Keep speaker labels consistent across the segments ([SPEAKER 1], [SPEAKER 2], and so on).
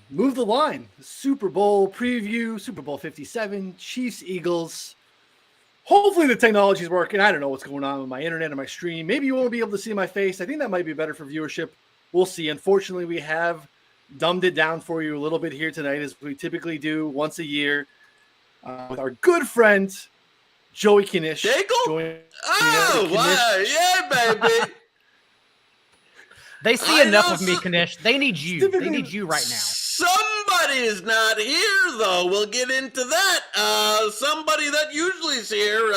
[SPEAKER 1] Move the line. Super Bowl preview, Super Bowl 57, Chiefs, Eagles. Hopefully the technology is working. I don't know what's going on with my internet and my stream. Maybe you won't be able to see my face. I think that might be better for viewership. We'll see. Unfortunately, we have dumbed it down for you a little bit here tonight, as we typically do once a year, with our good friend, Joey Knish.
[SPEAKER 2] Daigle? Oh, wow. Yeah, baby.
[SPEAKER 3] They see enough of me, Knish. They need you. They need you right now.
[SPEAKER 2] Somebody is not here, though. We'll get into that. Somebody that usually is here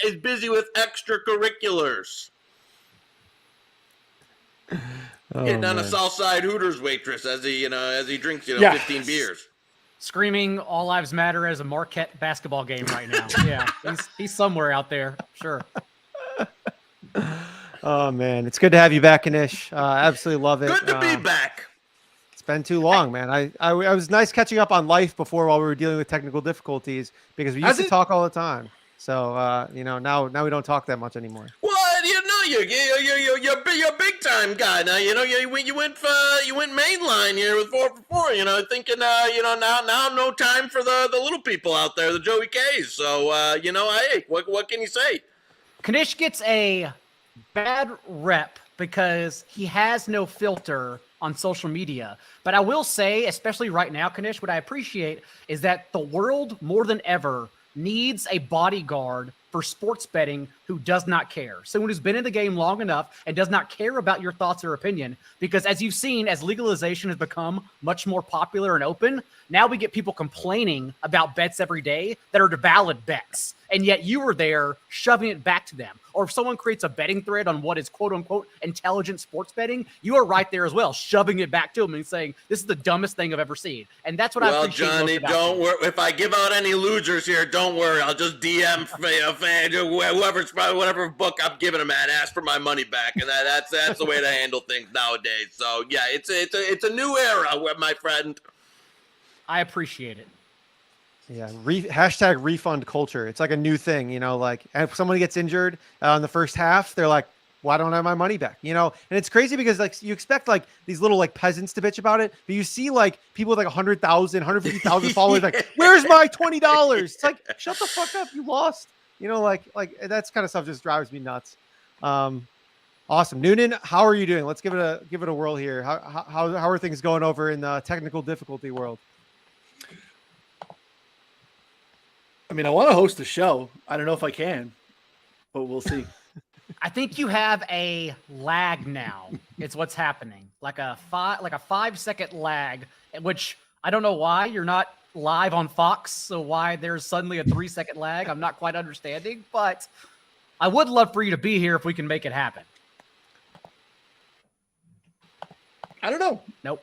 [SPEAKER 2] is busy with extracurriculars. Getting on a Southside Hooters waitress as he drinks 15 beers.
[SPEAKER 3] Screaming "All Lives Matter" as a Marquette basketball game right now. Yeah, he's somewhere out there. Sure.
[SPEAKER 4] Oh man, it's good to have you back, Knish. Absolutely love it.
[SPEAKER 2] Good to be back.
[SPEAKER 4] It's been too long, man. I was nice catching up on life before while we were dealing with technical difficulties because we used to talk all the time. So now we don't talk that much anymore.
[SPEAKER 2] Well, you're a big time guy now. You went mainline here with 4 for 4. Thinking now no time for the little people out there, the Joey K's. So hey, what can you say?
[SPEAKER 3] Knish gets a bad rep because he has no filter on social media. But I will say, especially right now, Knish, what I appreciate is that the world more than ever needs a bodyguard for sports betting who does not care. Someone who's been in the game long enough and does not care about your thoughts or opinion. Because as you've seen, as legalization has become much more popular and open, now we get people complaining about bets every day that are valid bets. And yet you were there shoving it back to them. Or if someone creates a betting thread on what is quote unquote intelligent sports betting, you are right there as well, shoving it back to them and saying, this is the dumbest thing I've ever seen. And that's what I appreciate.
[SPEAKER 2] Well, Johnny, don't worry. If I give out any losers here, don't worry. I'll just DM whatever book I'm giving them at, ask for my money back. And that's the way to handle things nowadays. So yeah, it's a new era, my friend.
[SPEAKER 3] I appreciate it.
[SPEAKER 4] Yeah, hashtag refund culture. It's like a new thing, like if someone gets injured in the first half, they're like, why don't I have my money back? And it's crazy because like you expect like these little like peasants to bitch about it, but you see like people with like 100,000, 150,000 followers, like, where's my $20? It's like, shut the fuck up. You lost, like that's kind of stuff just drives me nuts. Awesome. Noonan, how are you doing? Let's give it a whirl here. How are things going over in the technical difficulty world?
[SPEAKER 1] I mean, I want to host a show. I don't know if I can, but we'll see.
[SPEAKER 3] I think you have a lag now. It's what's happening. Like a 5-second lag, which I don't know why you're not live on Fox. So why there's suddenly a 3-second lag, I'm not quite understanding, but I would love for you to be here if we can make it happen.
[SPEAKER 1] I don't know.
[SPEAKER 3] Nope.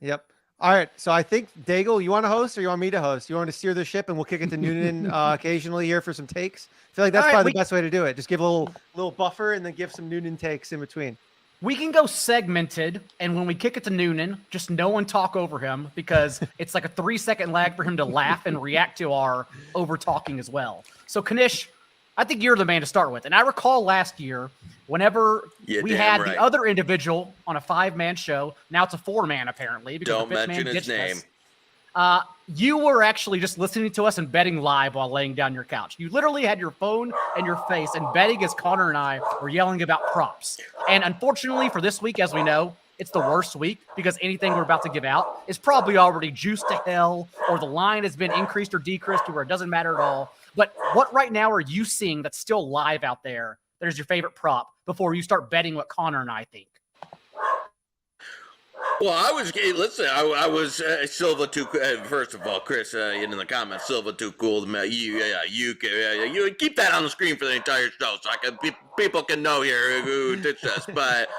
[SPEAKER 4] Yep. All right, so I think, Daigle, you want to host or you want me to host? You want to steer the ship and we'll kick it to Noonan occasionally here for some takes? I feel like that's probably the best way to do it. Just give a little buffer and then give some Noonan takes in between.
[SPEAKER 3] We can go segmented, and when we kick it to Noonan, just no one talk over him because it's like a 3-second lag for him to laugh and react to our over-talking as well. So, Knish, I think you're the man to start with. And I recall last year, whenever we had the other individual on a 5-man show, now it's a 4-man apparently. Because
[SPEAKER 2] don't mention his name.
[SPEAKER 3] You were actually just listening to us and betting live while laying down your couch. You literally had your phone and your face and betting as Connor and I were yelling about props. And unfortunately for this week, as we know, it's the worst week because anything we're about to give out is probably already juiced to hell or the line has been increased or decreased to where it doesn't matter at all. But what right now are you seeing that's still live out there that is your favorite prop before you start betting what Connor and I think?
[SPEAKER 2] Well, I was Silva too. First of all, Chris, in the comments, Silva too cool. You keep that on the screen for the entire show, so people can know here who did this. But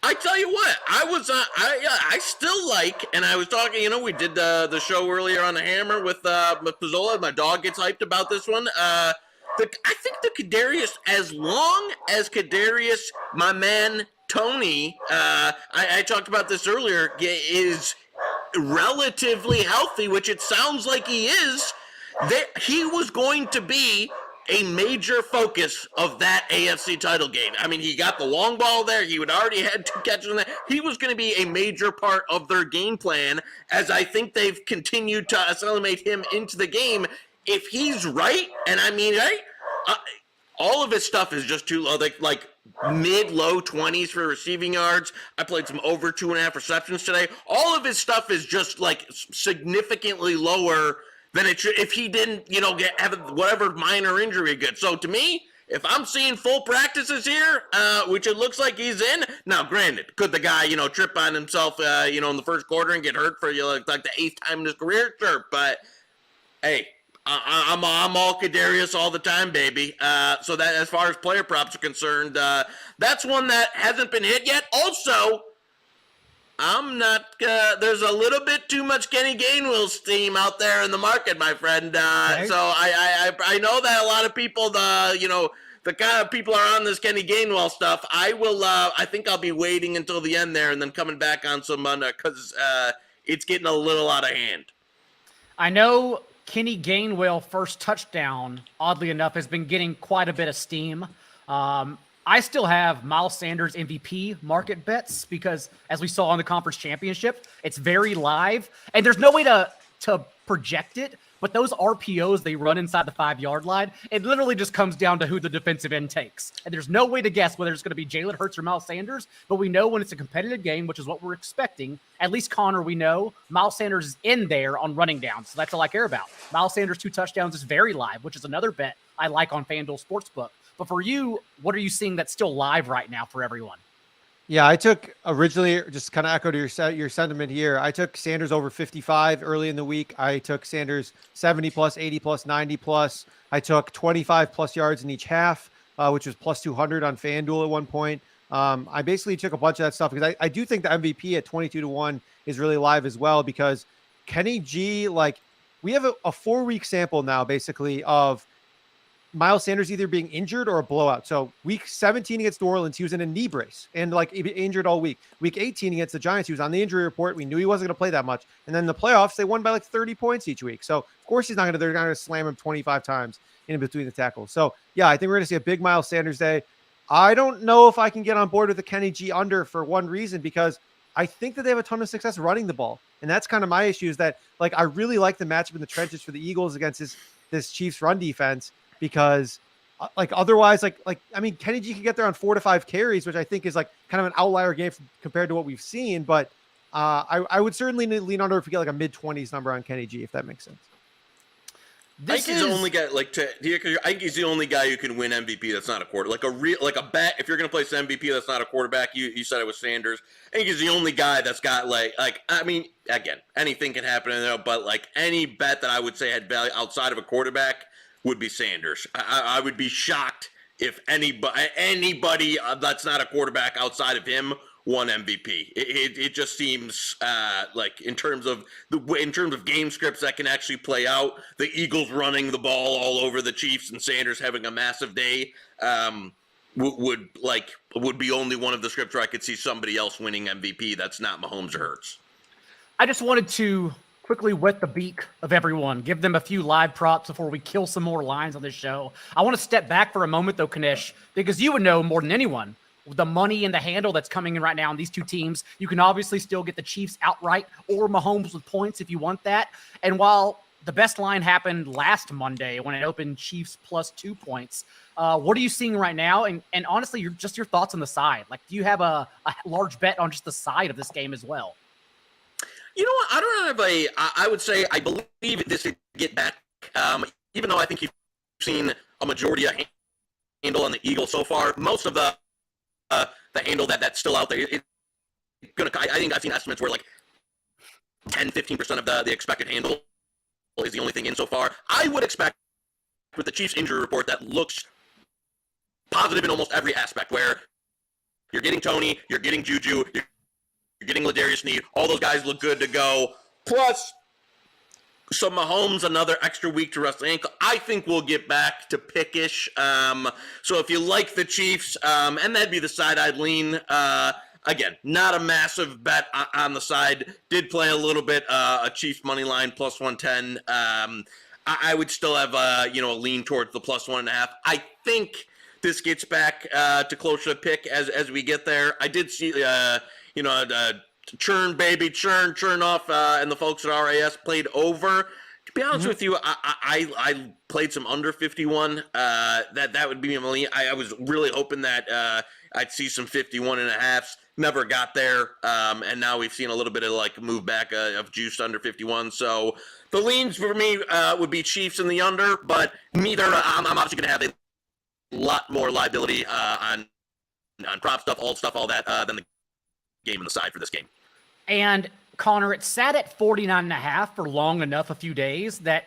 [SPEAKER 2] I tell you what, I still like, and I was talking. We did the show earlier on the Hammer with Pizzola. My dog gets hyped about this one. I think the Kadarius, as long as Kadarius, my man Tony, I talked about this earlier, is relatively healthy, which it sounds like he is, that he was going to be a major focus of that AFC title game. I mean, he got the long ball there. He would already had 2 catches on that. He was going to be a major part of their game plan, as I think they've continued to assimilate him into the game. If he's right, and I mean, right, all of his stuff is just too low, like mid-low 20s for receiving yards. I played some over 2.5 receptions today. All of his stuff is just like significantly lower than it should if he didn't, have whatever minor injury good. So to me, if I'm seeing full practices here, which it looks like he's in, now granted, could the guy, trip on himself, in the first quarter and get hurt for like the 8th time in his career? Sure, but hey, I'm all Kadarius all the time, baby. So that as far as player props are concerned, that's one that hasn't been hit yet. Also, I'm not. There's a little bit too much Kenny Gainwell steam out there in the market, my friend.
[SPEAKER 3] Okay.
[SPEAKER 2] So I know that a lot of people, the kind of people are on this Kenny Gainwell stuff. I will. I think I'll be waiting until the end there and then coming back on some because it's getting a little out of hand.
[SPEAKER 3] I know Kenny Gainwell first touchdown, oddly enough, has been getting quite a bit of steam. I still have Miles Sanders MVP market bets because, as we saw in the conference championship, it's very live, and there's no way to project it. But those RPOs they run inside the 5-yard line, it literally just comes down to who the defensive end takes. And there's no way to guess whether it's going to be Jalen Hurts or Miles Sanders, but we know when it's a competitive game, which is what we're expecting, at least Connor, we know Miles Sanders is in there on running downs. So that's all I care about. Miles Sanders 2 touchdowns is very live, which is another bet I like on FanDuel Sportsbook. But for you, what are you seeing that's still live right now for everyone?
[SPEAKER 4] Yeah, I took originally, just kind of echoed your sentiment here. I took Sanders over 55 early in the week. I took Sanders 70 plus, 80 plus, 90 plus. I took 25 plus yards in each half, which was plus 200 on FanDuel at one point. I basically took a bunch of that stuff because I do think the MVP at 22-1 is really live as well, because Kenny G, like, we have a 4-week sample now basically of Miles Sanders either being injured or a blowout. So week 17 against New Orleans, he was in a knee brace and like injured all week. Week 18 against the Giants, he was on the injury report. We knew he wasn't going to play that much. And then the playoffs, they won by like 30 points each week. So of course they're not going to slam him 25 times in between the tackles. So yeah, I think we're going to see a big Miles Sanders day. I don't know if I can get on board with the Kenny G under for one reason, because I think that they have a ton of success running the ball. And that's kind of my issue, is that like, I really like the matchup in the trenches for the Eagles against this Chiefs run defense, because like otherwise, I mean, Kenny G can get there on 4 to 5 carries, which I think is like kind of an outlier game compared to what we've seen. But I would certainly lean under if we get like a mid-20s number on Kenny G, if that makes sense.
[SPEAKER 2] I think he's the only guy. I think he's the only guy who can win MVP. That's not a quarter. Like a bet. If you're going to place MVP, that's not a quarterback. You said it was Sanders. I think he's the only guy that's got like. I mean, again, anything can happen in there, but like any bet that I would say had value outside of a quarterback would be Sanders. I would be shocked if anybody that's not a quarterback outside of him won MVP. It just seems like in terms of game scripts that can actually play out, the Eagles running the ball all over the Chiefs and Sanders having a massive day would be only one of the scripts where I could see somebody else winning MVP that's not Mahomes or Hurts.
[SPEAKER 3] I just wanted to quickly wet the beak of everyone, give them a few live props before we kill some more lines on this show. I want to step back for a moment, though, Knish, because you would know more than anyone the money and the handle that's coming in right now on these two teams. You can obviously still get the Chiefs outright or Mahomes with points if you want that. And while the best line happened last Monday when it opened Chiefs plus 2 points, what are you seeing right now? And honestly, your thoughts on the side. Like, do you have a large bet on just the side of this game as well?
[SPEAKER 2] You know what? I don't have I would say I believe this could get back, even though I think you've seen a majority of handle on the Eagles so far. Most of the handle that's still out there, I think I've seen estimates where like 10-15% of the expected handle is the only thing in so far. I would expect with the Chiefs injury report that looks positive in almost every aspect, where you're getting Tony, you're getting Juju, you're getting Ladarius Sneed. All those guys look good to go. Plus, so Mahomes, another extra week to rest the ankle. I think we'll get back to pickish. So if you like the Chiefs, and that'd be the side I'd lean. Again, not a massive bet on the side. Did play a little bit, a Chiefs money line plus 110. I would still have a lean towards the +1.5. I think this gets back to closer to pick as we get there. I did see churn off, and the folks at RAS played over. To be honest with you, I played some under 51. That would be my lean. I was really hoping that I'd see some 51.5s. Never got there, and now we've seen a little bit of like move back of juice under 51. So the leans for me would be Chiefs in the under, but neither. I'm obviously going to have a lot more liability on prop stuff, alt stuff, all that than the game on the side for this game.
[SPEAKER 3] And Connor, it sat at 49.5 for long enough, a few days, that,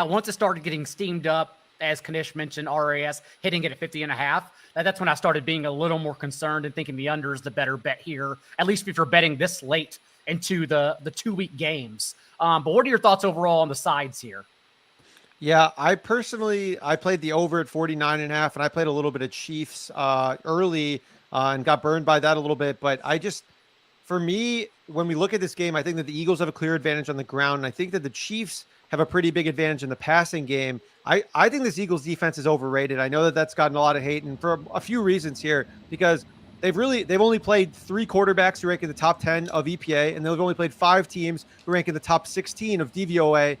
[SPEAKER 3] once it started getting steamed up, as Knish mentioned, RAS hitting it at 50.5, that's when I started being a little more concerned and thinking the under is the better bet here, at least if you're betting this late into the 2-week games. But what are your thoughts overall on the sides here?
[SPEAKER 4] Yeah, I played the over at 49.5, and I played a little bit of Chiefs early and got burned by that a little bit. But for me, when we look at this game, I think that the Eagles have a clear advantage on the ground, and I think that the Chiefs have a pretty big advantage in the passing game. I think this Eagles defense is overrated. I know that that's gotten a lot of hate, and for a few reasons here, because they've only played 3 quarterbacks who rank in the top 10 of EPA, and they've only played 5 teams who rank in the top 16 of DVOA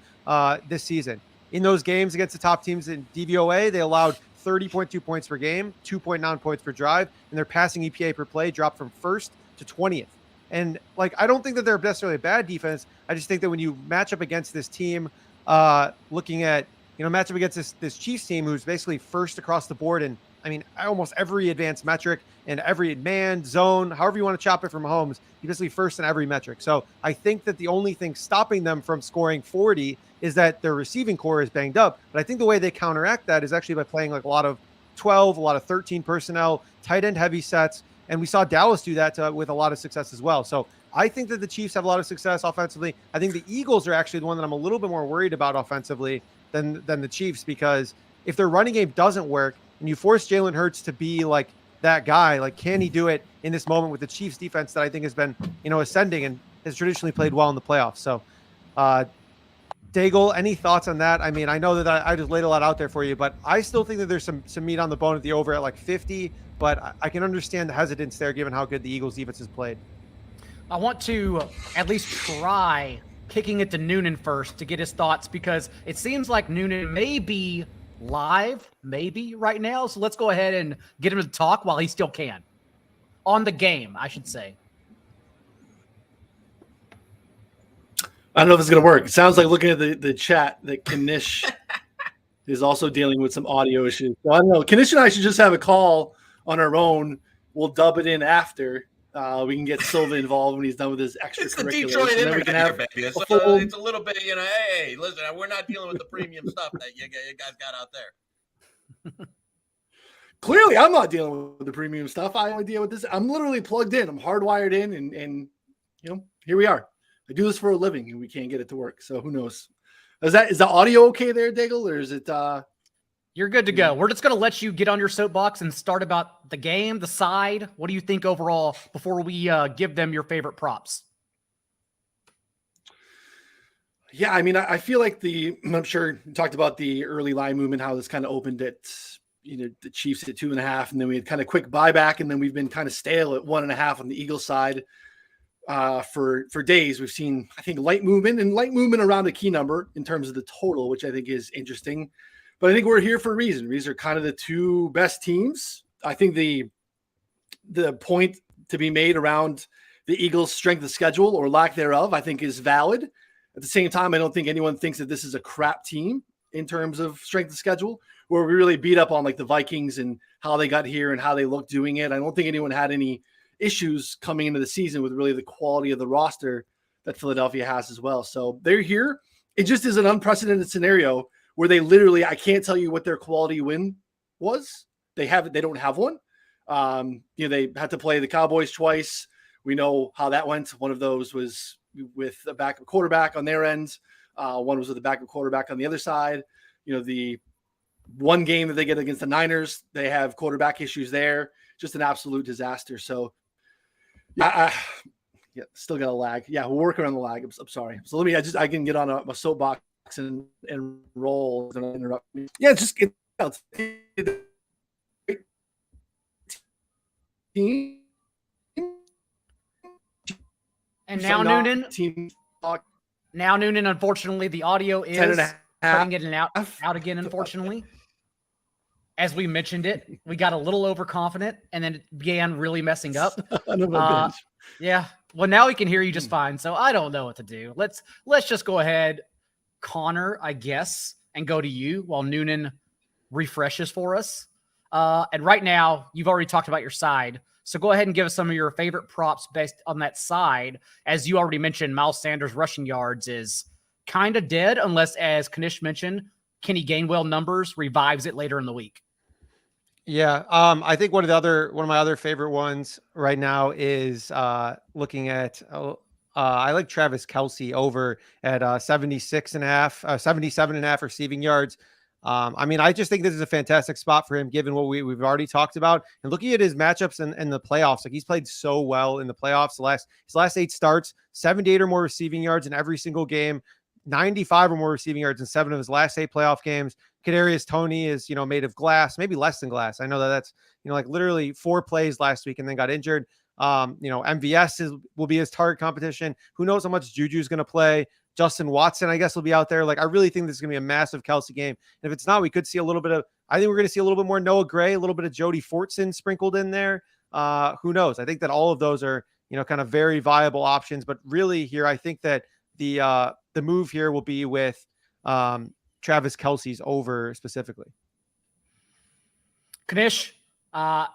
[SPEAKER 4] this season. In those games against the top teams in DVOA, they allowed 30.2 points per game, 2.9 points per drive, and their passing EPA per play dropped from 1st to 20th. And I don't think that they're necessarily a bad defense. I just think that when you match up against this team, match up against this Chiefs team, who's basically first across the board, and I mean, almost every advanced metric and every man, zone, however you want to chop it from Mahomes, he's basically first in every metric. So I think that the only thing stopping them from scoring 40 is that their receiving core is banged up. But I think the way they counteract that is actually by playing a lot of 12, a lot of 13 personnel, tight end heavy sets. And we saw Dallas do that with a lot of success as well. So I think that the Chiefs have a lot of success offensively. I think the Eagles are actually the one that I'm a little bit more worried about offensively than the Chiefs, because if their running game doesn't work and you force Jalen Hurts to be like that guy, can he do it in this moment with the Chiefs defense that I think has been, ascending and has traditionally played well in the playoffs? So, Daigle, any thoughts on that? I mean, I know that I just laid a lot out there for you, but I still think that there's some meat on the bone at the over at 50, but I can understand the hesitance there given how good the Eagles defense has played.
[SPEAKER 3] I want to at least try kicking it to Noonan first to get his thoughts, because it seems like Noonan may be live, right now. So let's go ahead and get him to talk while he still can. On the game, I should say.
[SPEAKER 1] I don't know if it's going to work. It sounds like, looking at the chat, that Knish is also dealing with some audio issues. So I don't know. Knish and I should just have a call on our own. We'll dub it in after. We can get Silva involved when he's done with his extracurriculars.
[SPEAKER 2] It's the Detroit internet, baby. It's a little bit, hey, listen, we're not dealing with the premium stuff that you guys got out there.
[SPEAKER 1] Clearly, I'm not dealing with the premium stuff. I only deal with this. I'm literally plugged in. I'm hardwired in, and here we are. I do this for a living, and we can't get it to work. So who knows? Is the audio okay there, Daigle, or is it?
[SPEAKER 3] You're good to go. We're just going to let you get on your soapbox and start about the game, the side. What do you think overall before we give them your favorite props?
[SPEAKER 1] Yeah, I mean, I feel like I'm sure you talked about the early line movement, how this kind of opened at, the Chiefs at 2.5, and then we had kind of quick buyback, and then we've been kind of stale at 1.5 on the Eagles side for days. We've seen, I think, light movement around a key number in terms of the total, which I think is interesting. But I think we're here for a reason. These are kind of the 2 best teams. I think the point to be made around the Eagles' strength of schedule or lack thereof, I think, is valid. At the same time, I don't think anyone thinks that this is a crap team in terms of strength of schedule, where we really beat up on the Vikings and how they got here and how they looked doing it. I don't think anyone had any issues coming into the season with really the quality of the roster that Philadelphia has as well. So they're here. It just is an unprecedented scenario where they literally, I can't tell you what their quality win was. They don't have one. They had to play the Cowboys twice. We know how that went. One of those was with a backup quarterback on their end. One was with a backup quarterback on the other side. The one game that they get against the Niners, they have quarterback issues there. Just an absolute disaster. So still got a lag. Yeah, we'll work around the lag. I'm sorry. So I can get on a soapbox and roll. And interrupt me. Yeah, just get out. Team.
[SPEAKER 3] And now Noonan. Now Noonan. Unfortunately, the audio is cutting in and out again. Unfortunately, as we mentioned it, we got a little overconfident, and then it began really messing up. Yeah. Well, now we can hear you just fine. So I don't know what to do. Let's just go ahead, Connor, I guess, and go to you while Noonan refreshes for us. And right now, you've already talked about your side. So go ahead and give us some of your favorite props based on that side. As you already mentioned, Miles Sanders' rushing yards is kind of dead unless, as Knish mentioned, Kenny Gainwell numbers revives it later in the week.
[SPEAKER 4] Yeah, I think one of my other favorite ones right now is looking at I like Travis Kelce over at 77.5 receiving yards. I mean, I just think this is a fantastic spot for him, given what we've already talked about. And looking at his matchups in the playoffs, like he's played so well in the playoffs. His last 8 starts, 78 or more receiving yards in every single game, 95 or more receiving yards in 7 of his last 8 playoff games. Kadarius Toney is, made of glass, maybe less than glass. I know that's, like literally 4 plays last week and then got injured. MVS will be his target competition. Who knows how much Juju's going to play? Justin Watson, I guess, will be out there. Like, I really think this is going to be a massive Kelce game. And if it's not, we could see I think we're going to see a little bit more Noah Gray, a little bit of Jody Fortson sprinkled in there. Who knows? I think that all of those are, kind of very viable options. But really here, I think that the move here will be with Travis Kelce's over specifically.
[SPEAKER 3] Knish, I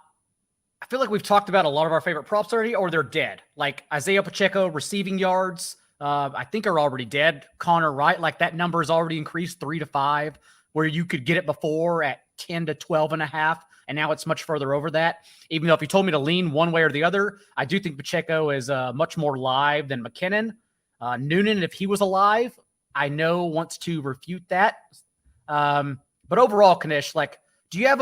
[SPEAKER 3] feel like we've talked about a lot of our favorite props already, or they're dead. Like Isaiah Pacheco receiving yards, I think are already dead. Connor, right? Like that number has already increased 3 to 5, where you could get it before at 10 to 12.5. And now it's much further over that. Even though if you told me to lean one way or the other, I do think Pacheco is much more live than McKinnon. Noonan, if he was alive, I know wants to refute that. But overall, Knish, like, do you have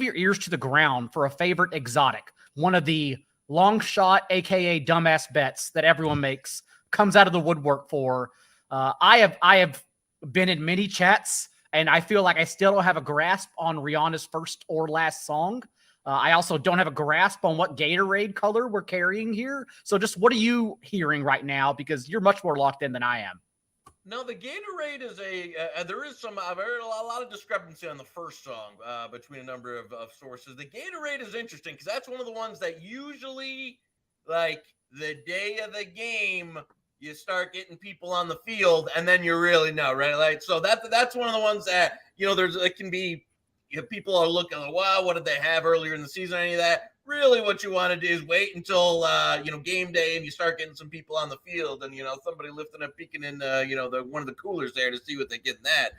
[SPEAKER 3] your ears to the ground for a favorite exotic? One of the long shot, aka dumbass bets that everyone makes, comes out of the woodwork for. I have been in many chats, and I feel like I still don't have a grasp on Rihanna's first or last song. I also don't have a grasp on what Gatorade color we're carrying here. So just what are you hearing right now? Because you're much more locked in than I am.
[SPEAKER 2] No, the Gatorade is there is some, I've heard a lot of discrepancy on the first song between a number of sources. The Gatorade is interesting because that's one of the ones that usually, like, the day of the game, you start getting people on the field and then you really know, right? Like, so that's one of the ones that, it can be, people are looking like, wow, what did they have earlier in the season, any of that? Really what you want to do is wait until, game day and you start getting some people on the field and, somebody lifting up, peeking in, one of the coolers there to see what they get in that.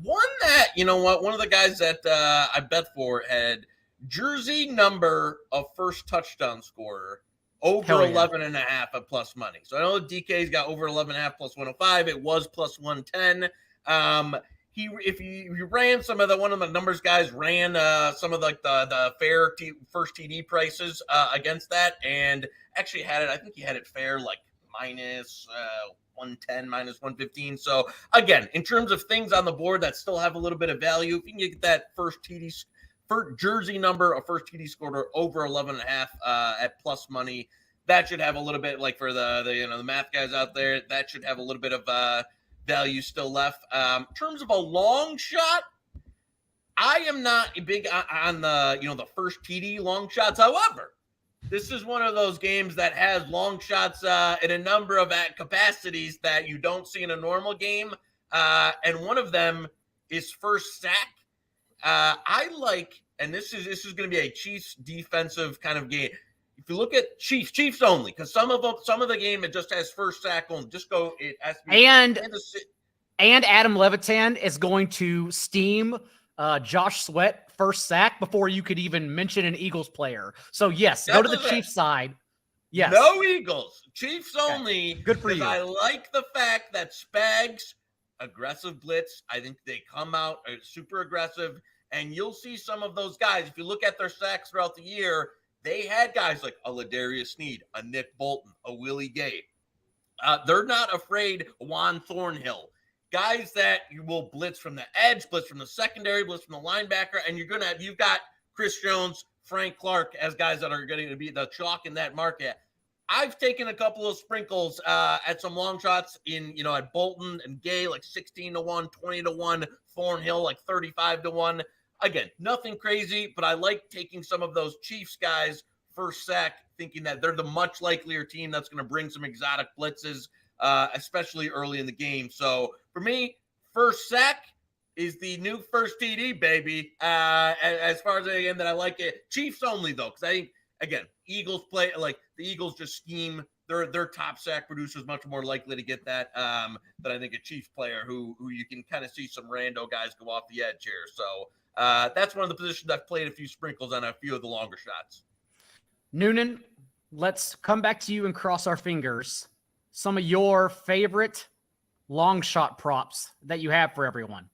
[SPEAKER 2] One that, one of the guys that I bet for had jersey number of first touchdown scorer over 11.5 at plus money. So I know DK's got over 11.5 plus 105. It was plus 110. If you ran some of one of the numbers guys ran some of the fair first TD prices against that, and actually had it. I think he had it fair like minus 110, minus 115. So again, in terms of things on the board that still have a little bit of value, if you can get that first jersey number of first TD scored over 11.5 at plus money, that should have a little bit, like for the math guys out there, that should have a little bit of value still left. In terms of a long shot, I am not big on the first TD long shots. However, this is one of those games that has long shots in a number of capacities that you don't see in a normal game, and one of them is first sack. I like, and this is going to be a Chiefs defensive kind of game. If you look at Chiefs only, because some of the game it just has first sack only. Just go. It has to be
[SPEAKER 3] and Adam Levitan is going to steam Josh Sweat first sack before you could even mention an Eagles player. So yes, go to the Chiefs side. Yes,
[SPEAKER 2] no Eagles, Chiefs only.
[SPEAKER 3] Okay. Good for you.
[SPEAKER 2] I like the fact that Spags aggressive blitz. I think they come out super aggressive, and you'll see some of those guys. If you look at their sacks throughout the year, they had guys like a Ladarius Sneed, a Nick Bolton, a Willie Gay. They're not afraid. Juan Thornhill. guys that you will blitz from the edge, blitz from the secondary, blitz from the linebacker, and you've got Chris Jones, Frank Clark as guys that are going to be the chalk in that market. I've taken a couple of sprinkles at some long shots at Bolton and Gay, like 16-1, 20-1, Thornhill, like 35-1. Again, nothing crazy, but I like taking some of those Chiefs guys first sack, thinking that they're the much likelier team that's going to bring some exotic blitzes, especially early in the game. So for me, first sack is the new first TD, baby. As far as again that I like it, Chiefs only though, because I think again, Eagles play like the Eagles just scheme. Their top sack producer is much more likely to get that than I think a Chiefs player who you can kind of see some rando guys go off the edge here. So that's one of the positions I've played a few sprinkles on a few of the longer shots.
[SPEAKER 3] Noonan, let's come back to you and cross our fingers. Some of your favorite long shot props that you have for everyone.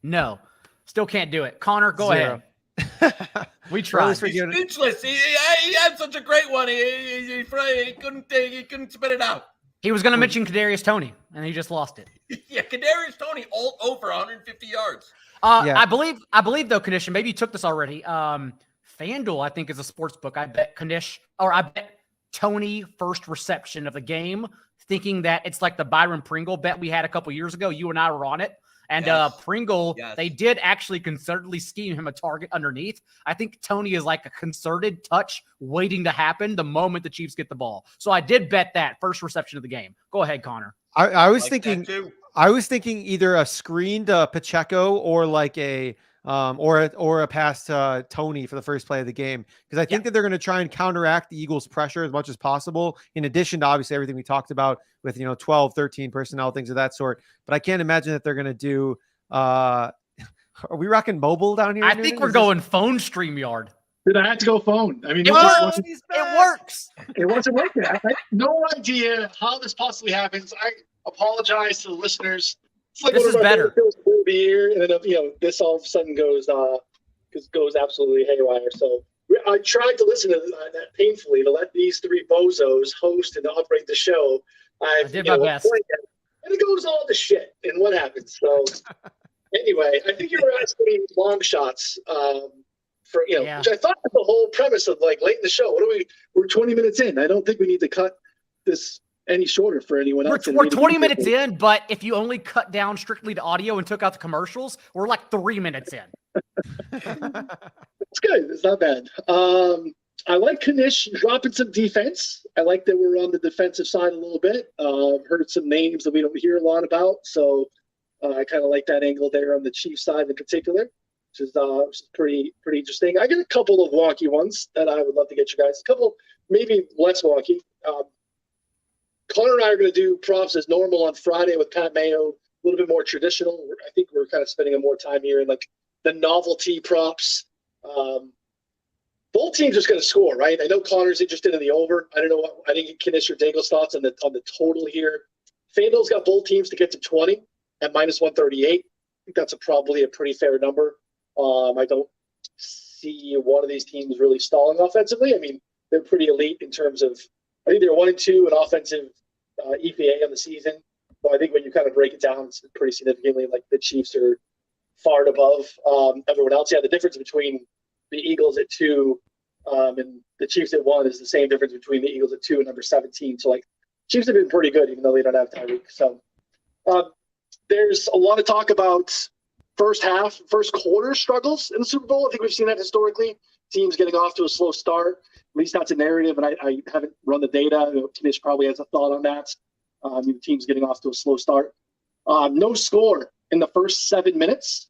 [SPEAKER 3] No, still can't do it. Connor, go ahead. We tried.
[SPEAKER 2] He's speechless. He had such a great one. He couldn't spit it out.
[SPEAKER 3] He was going to mention Kadarius Toney, and he just lost it.
[SPEAKER 2] Yeah, Kadarius Toney all over 150 yards.
[SPEAKER 3] Yeah. I believe though, Knish, and maybe you took this already. FanDuel, I think, is a sports book. I bet I bet Toney first reception of the game, thinking that it's like the Byron Pringle bet we had a couple years ago. You and I were on it. And Pringle, they did actually concertedly scheme him a target underneath. I think Toney is like a concerted touch waiting to happen the moment the Chiefs get the ball. So I did bet that first reception of the game. Go ahead, Connor.
[SPEAKER 4] I was thinking either a screen to Pacheco or like a or a pass to Toney for the first play of the game, because I think that they're going to try and counteract the Eagles' pressure as much as possible, in addition to obviously everything we talked about with 12, 13 personnel, things of that sort. But I can't imagine that they're going to do are we rocking mobile down here?
[SPEAKER 3] I think we're going phone StreamYard.
[SPEAKER 1] Dude, I had to go phone. I mean,
[SPEAKER 3] it works.
[SPEAKER 1] It wasn't working. I have no idea how this possibly happens. I apologize to the listeners. It's like
[SPEAKER 3] this is better.
[SPEAKER 1] Beer, and then this all of a sudden goes absolutely haywire. So I tried to listen to that painfully to let these three bozos host and operate the show. I
[SPEAKER 3] did my best,
[SPEAKER 1] and it goes all to shit. And what happens? So anyway, I think you were asking me long shots. Which I thought was the whole premise of like late in the show. We're 20 minutes in. I don't think we need to cut this any shorter for anyone else.
[SPEAKER 3] We're 20 minutes in, but if you only cut down strictly to audio and took out the commercials, we're like 3 minutes in.
[SPEAKER 1] It's good. It's not bad. I like Knish dropping some defense. I like that we're on the defensive side a little bit. Heard some names that we don't hear a lot about, so I kind of like that angle there on the Chiefs side in particular, which is pretty interesting. I get a couple of wonky ones that I would love to get you guys. A couple maybe less wonky. Connor and I are going to do props as normal on Friday with Pat Mayo, a little bit more traditional. I think we're kind of spending more time here in like the novelty props. Both teams just going to score, right? I know Connor's interested in the over. I don't know I didn't get Knish or Daigle's thoughts on the total here. FanDuel's got both teams to get to 20 at -138. I think that's probably a pretty fair number. I don't see one of these teams really stalling offensively. I mean, they're pretty elite in terms of, I think they're 1-2 in offensive EPA on the season. So I think when you kind of break it down, it's pretty significantly like the Chiefs are far and above everyone else. Yeah, the difference between the Eagles at 2 and the Chiefs at 1 is the same difference between the Eagles at 2 and number 17. So like Chiefs have been pretty good, even though they don't have Tyreek. So there's a lot of talk about first quarter struggles in the Super Bowl. I think we've seen that historically. Teams getting off to a slow start. At least that's a narrative, and I haven't run the data. Knish probably has a thought on that. The team's getting off to a slow start. No score in the first 7 minutes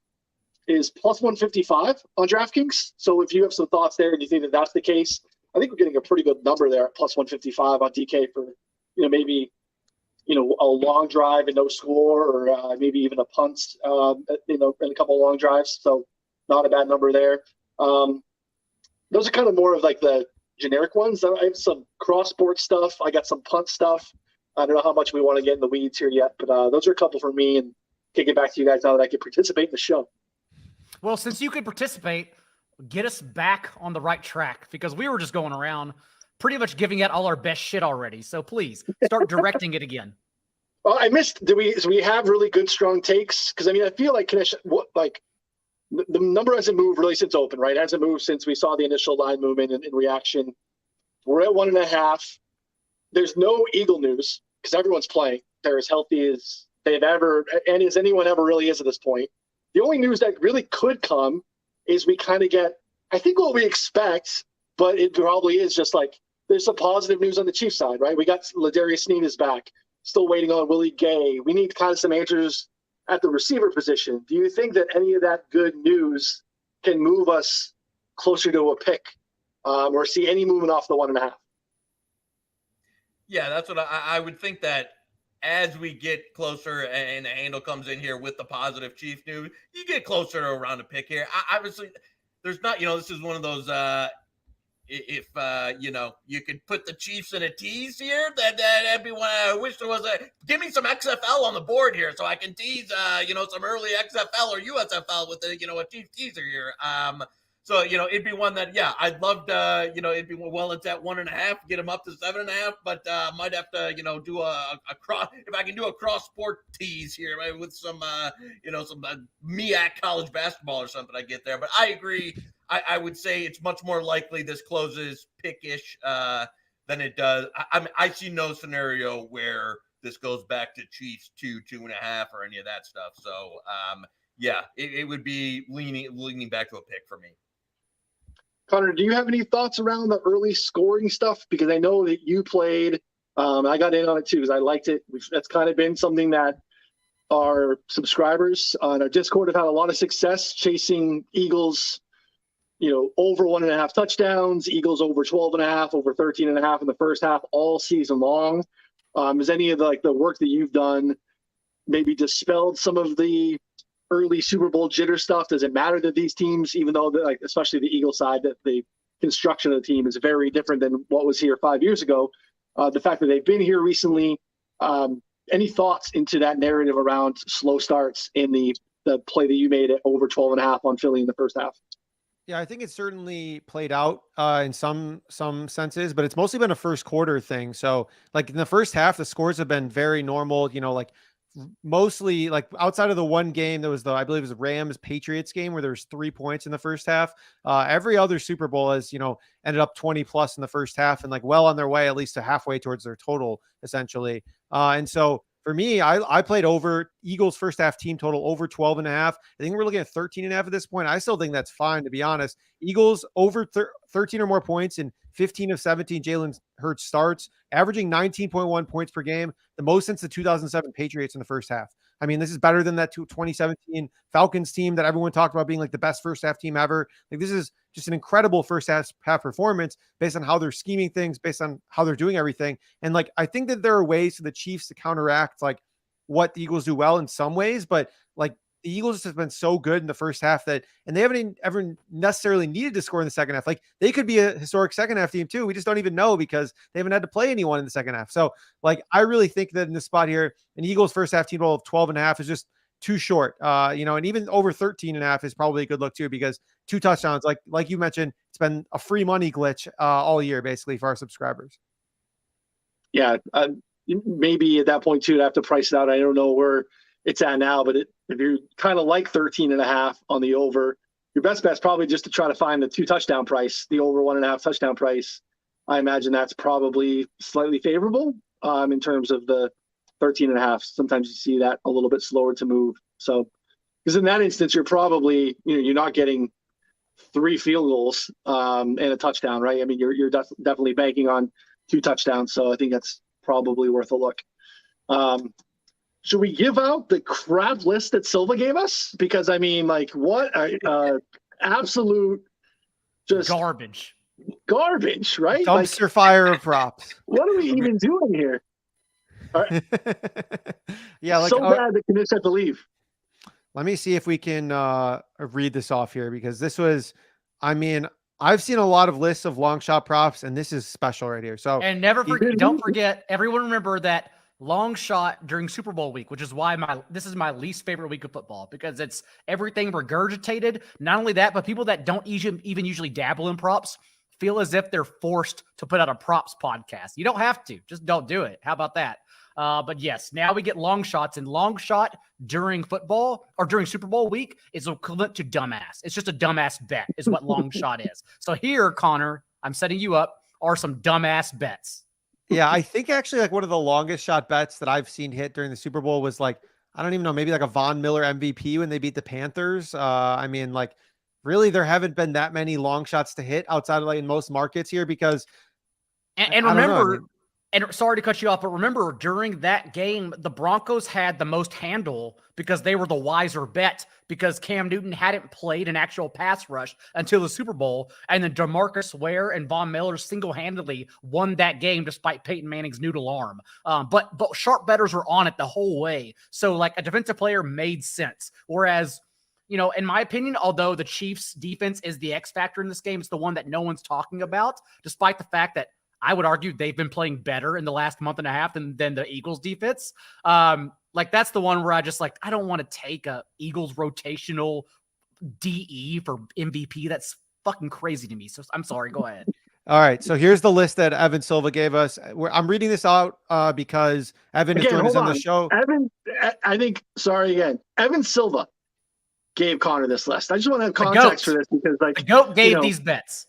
[SPEAKER 1] is +155 on DraftKings. So if you have some thoughts there and you think that that's the case, I think we're getting a pretty good number there at +155 on DK for maybe a long drive and no score, or maybe even a punt, and a couple of long drives. So not a bad number there. Those are kind of more of like the generic ones. I have some cross-sport stuff. I got some punt stuff. I don't know how much we want to get in the weeds here yet, but those are a couple for me, and kick it back to you guys now that I can participate in the show.
[SPEAKER 3] Well, since you could participate, get us back on the right track, because we were just going around pretty much giving out all our best shit already. So please start directing it again.
[SPEAKER 5] Well, I missed. Do we have really good, strong takes? Because I mean, I feel like Knish, the number hasn't moved really since open, right? It hasn't moved since we saw the initial line movement in reaction. We're at 1.5. There's no Eagle news because everyone's playing. They're as healthy as they've ever, and as anyone ever really is at this point. The only news that really could come is we kind of get, I think, what we expect, but it probably is just like there's some positive news on the Chiefs side, right? We got Ladarius Sneed is back. Still waiting on Willie Gay. We need kind of some answers at the receiver position. Do you think that any of that good news can move us closer to a pick or see any movement off the 1.5?
[SPEAKER 2] Yeah, that's what I would think, that as we get closer and the handle comes in here with the positive Chief news, you get closer to around a pick here. Obviously, there's not, this is one of those, if you could put the Chiefs in a tease here, that'd be one. I wish there was give me some XFL on the board here so I can tease, some early XFL or USFL with a Chiefs teaser here. So, it'd be one that, I'd love to, it'd be, well, it's at 1.5, get them up to 7.5, but might have to, do a cross, if I can do a cross sport tease here, right, with some, some MEAC college basketball or something I get there. But I agree. I would say it's much more likely this closes pickish than it does. I see no scenario where this goes back to Chiefs 2.5, or any of that stuff. So, it would be leaning back to a pick for me.
[SPEAKER 5] Connor, do you have any thoughts around the early scoring stuff? Because I know that you played, I got in on it too because I liked it. That's kind of been something that our subscribers on our Discord have had a lot of success chasing Eagles, over 1.5 touchdowns, Eagles over 12.5, over 13.5 in the first half all season long. Has any of the work that you've done maybe dispelled some of the early Super Bowl jitter stuff? Does it matter that these teams, even though especially the Eagle side, that the construction of the team is very different than what was here 5 years ago, the fact that they've been here recently, any thoughts into that narrative around slow starts in the play that you made at over 12.5 on Philly in the first half?
[SPEAKER 4] Yeah, I think it's certainly played out in some senses, but it's mostly been a first quarter thing. So in the first half, the scores have been very normal, mostly outside of the one game, there was I believe it was the Rams Patriots game where there was 3 points in the first half. Every other Super Bowl has, ended up 20 plus in the first half and well on their way, at least to halfway towards their total essentially. And so for me, I played over Eagles first half team total over 12.5. I think we're looking at 13.5 at this point. I still think that's fine, to be honest. Eagles over 13 or more points in 15 of 17 Jalen Hurts starts, averaging 19.1 points per game, the most since the 2007 Patriots in the first half. I mean, this is better than that 2017 Falcons team that everyone talked about being the best first half team ever. This is just an incredible first half performance based on how they're scheming things, based on how they're doing everything. And I think that there are ways for the Chiefs to counteract what the Eagles do well in some ways, but the Eagles have been so good in the first half and they haven't ever necessarily needed to score in the second half. They could be a historic second half team too. We just don't even know because they haven't had to play anyone in the second half. So I really think that in this spot here, an Eagles first half team total of 12.5 is just too short. And even over 13.5 is probably a good look too, because 2 touchdowns, like you mentioned, it's been a free money glitch all year basically for our subscribers.
[SPEAKER 5] Yeah. Maybe at that point too, I'd have to price it out. I don't know where it's at now, but if you're kind of 13.5 on the over, your best bet's probably just to try to find the 2 touchdown price, the over 1.5 touchdown price. I imagine that's probably slightly favorable in terms of the 13.5. Sometimes you see that a little bit slower to move. So, because in that instance, you're probably, you're not getting 3 field goals and a touchdown, right? I mean, you're definitely banking on 2 touchdowns. So I think that's probably worth a look. Should we give out the crap list that Silva gave us? Because I mean, what absolute just
[SPEAKER 3] garbage,
[SPEAKER 5] right?
[SPEAKER 4] Dumpster fire of props.
[SPEAKER 5] What are we even doing here? All right.
[SPEAKER 4] Yeah,
[SPEAKER 5] so bad that Knish had to leave.
[SPEAKER 4] Let me see if we can read this off here, because this was, I've seen a lot of lists of long shot props, and this is special right here. So,
[SPEAKER 3] and don't forget, everyone remember that long shot during Super Bowl week, which is why this is my least favorite week of football, because it's everything regurgitated. Not only that, but people that don't even usually dabble in props feel as if they're forced to put out a props podcast. You don't have to. Just don't do it. How about that? But yes, now we get long shots, and long shot during football or during Super Bowl week is equivalent to dumbass. It's just a dumbass bet is what long shot is. So here, Connor, I'm setting you up, are some dumbass bets.
[SPEAKER 4] Yeah, I think actually like one of the longest shot bets that I've seen hit during the Super Bowl was like, I don't even know, maybe like a Von Miller MVP when they beat the Panthers. I mean, like really there haven't been that many long shots to hit outside of like in most markets here because
[SPEAKER 3] and remember, and sorry to cut you off, but remember during that game, the Broncos had the most handle because they were the wiser bet because Cam Newton hadn't played an actual pass rush until the Super Bowl. And then DeMarcus Ware and Von Miller single-handedly won that game despite Peyton Manning's noodle arm. But sharp bettors were on it the whole way. So like a defensive player made sense. Whereas, you know, in my opinion, although the Chiefs defense is the X factor in this game, it's the one that no one's talking about, despite the fact that I would argue they've been playing better in the last month and a half than the Eagles defense. Like that's the one where I just like, I don't want to take a Eagles rotational DE for MVP. That's fucking crazy to me. So I'm sorry. Go ahead.
[SPEAKER 4] All right. So here's the list that Evan Silva gave us. I'm reading this out because Evan is joining us on the show.
[SPEAKER 5] Evan Silva gave Connor this list. I just want to have context for this because like
[SPEAKER 3] the GOAT gave these bets.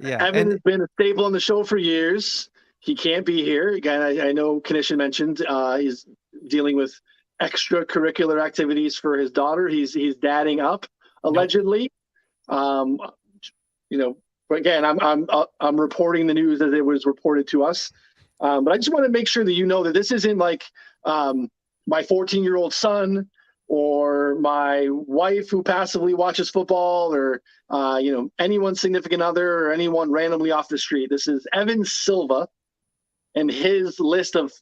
[SPEAKER 4] Yeah,
[SPEAKER 5] Evan has been a staple on the show for years. He can't be here. Again, I know Knish mentioned he's dealing with extracurricular activities for his daughter. He's dadding up, allegedly. You know, but again, I'm reporting the news as it was reported to us. But I just want to make sure that you know that this isn't like my 14-year-old son or my wife who passively watches football or you know, anyone's significant other or anyone randomly off the street. This is Evan Silva and his list of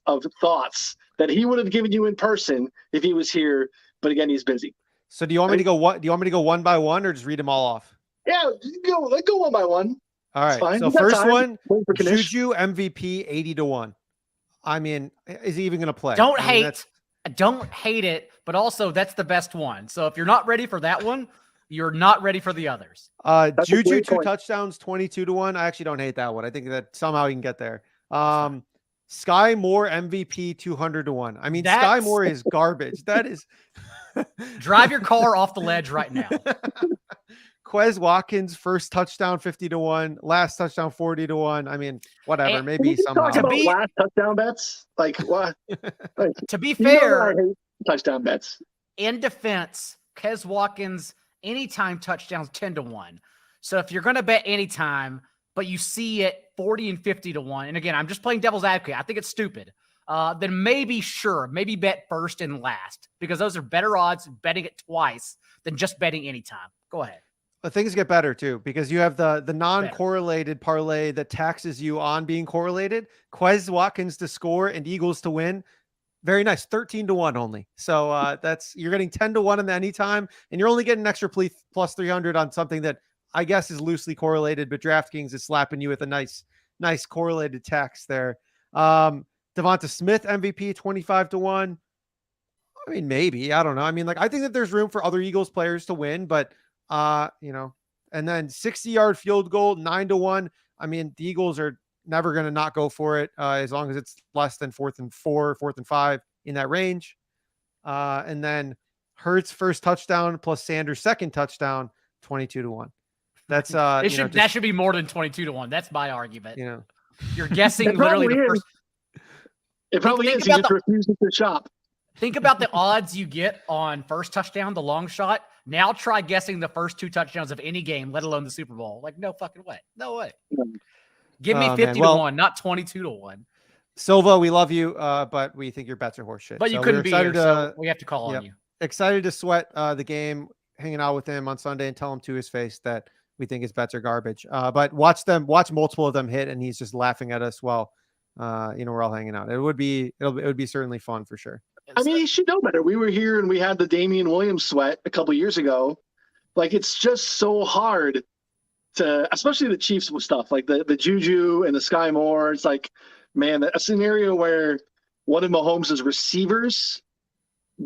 [SPEAKER 5] thoughts that he would have given you in person if he was here. But again, he's busy.
[SPEAKER 4] So do you want me to go what? Do you want me to go one by one or just read them all off?
[SPEAKER 5] Yeah, let's go one by one.
[SPEAKER 4] All right. So first one, Juju MVP 80-1. I mean, is he even going to play?
[SPEAKER 3] Don't hate it, but also that's the best one. So if you're not ready for that one, you're not ready for the others.
[SPEAKER 4] Juju 2 touchdowns, 22-1. I actually don't hate that one. I think that somehow he can get there. Sky Moore MVP 200-1. I mean, Sky Moore is garbage. That is
[SPEAKER 3] drive your car off the ledge right now.
[SPEAKER 4] Quez Watkins first touchdown 50-1, last touchdown 40-1. I mean, whatever. Maybe somehow.
[SPEAKER 5] Last touchdown bets, like what? Like,
[SPEAKER 3] to be fair,
[SPEAKER 5] I hate touchdown bets.
[SPEAKER 3] In defense, Quez Watkins anytime touchdowns 10-1. So if you're going to bet anytime, but you see it 40 and 50-1, and again, I'm just playing devil's advocate. I think it's stupid. Then maybe bet first and last because those are better odds betting it twice than just betting anytime. Go ahead.
[SPEAKER 4] But things get better too because you have the non-correlated parlay that taxes you on being correlated. Quez Watkins to score and Eagles to win. Very nice. 13-1 only. So you're getting 10-1 in the anytime, and you're only getting an extra plus 300 on something that I guess is loosely correlated, but DraftKings is slapping you with a nice correlated tax there. Devonta Smith MVP 25-1. I mean, maybe, I don't know. I mean, like, I think that there's room for other Eagles players to win, but you know, and then 60-yard field goal 9-1. I mean, the Eagles are never going to not go for it as long as it's less than 4th and 4, 4th and 5 in that range. And then Hurts first touchdown plus Sanders second touchdown 22-1. That's
[SPEAKER 3] that should be more than 22-1. That's my argument.
[SPEAKER 4] You know,
[SPEAKER 3] you're guessing literally the first.
[SPEAKER 5] It probably is. You just refusing to shop.
[SPEAKER 3] Think about the odds you get on first touchdown, the long shot. Now try guessing the first 2 touchdowns of any game, let alone the Super Bowl. Like, no fucking way. No way. Give me 50-1, not 22-1.
[SPEAKER 4] Silva, we love you, but we think your bets are horseshit.
[SPEAKER 3] But you couldn't be here, so we have to call on you.
[SPEAKER 4] Excited to sweat the game, hanging out with him on Sunday and tell him to his face that we think his bets are garbage. But watch multiple of them hit, and he's just laughing at us while we're all hanging out. It would be certainly fun for sure.
[SPEAKER 5] I mean, he should know better. We were here and we had the Damian Williams sweat a couple years ago. Like, it's just so hard to, especially the Chiefs with stuff like the Juju and the Sky Moore. It's like, man, a scenario where one of Mahomes' receivers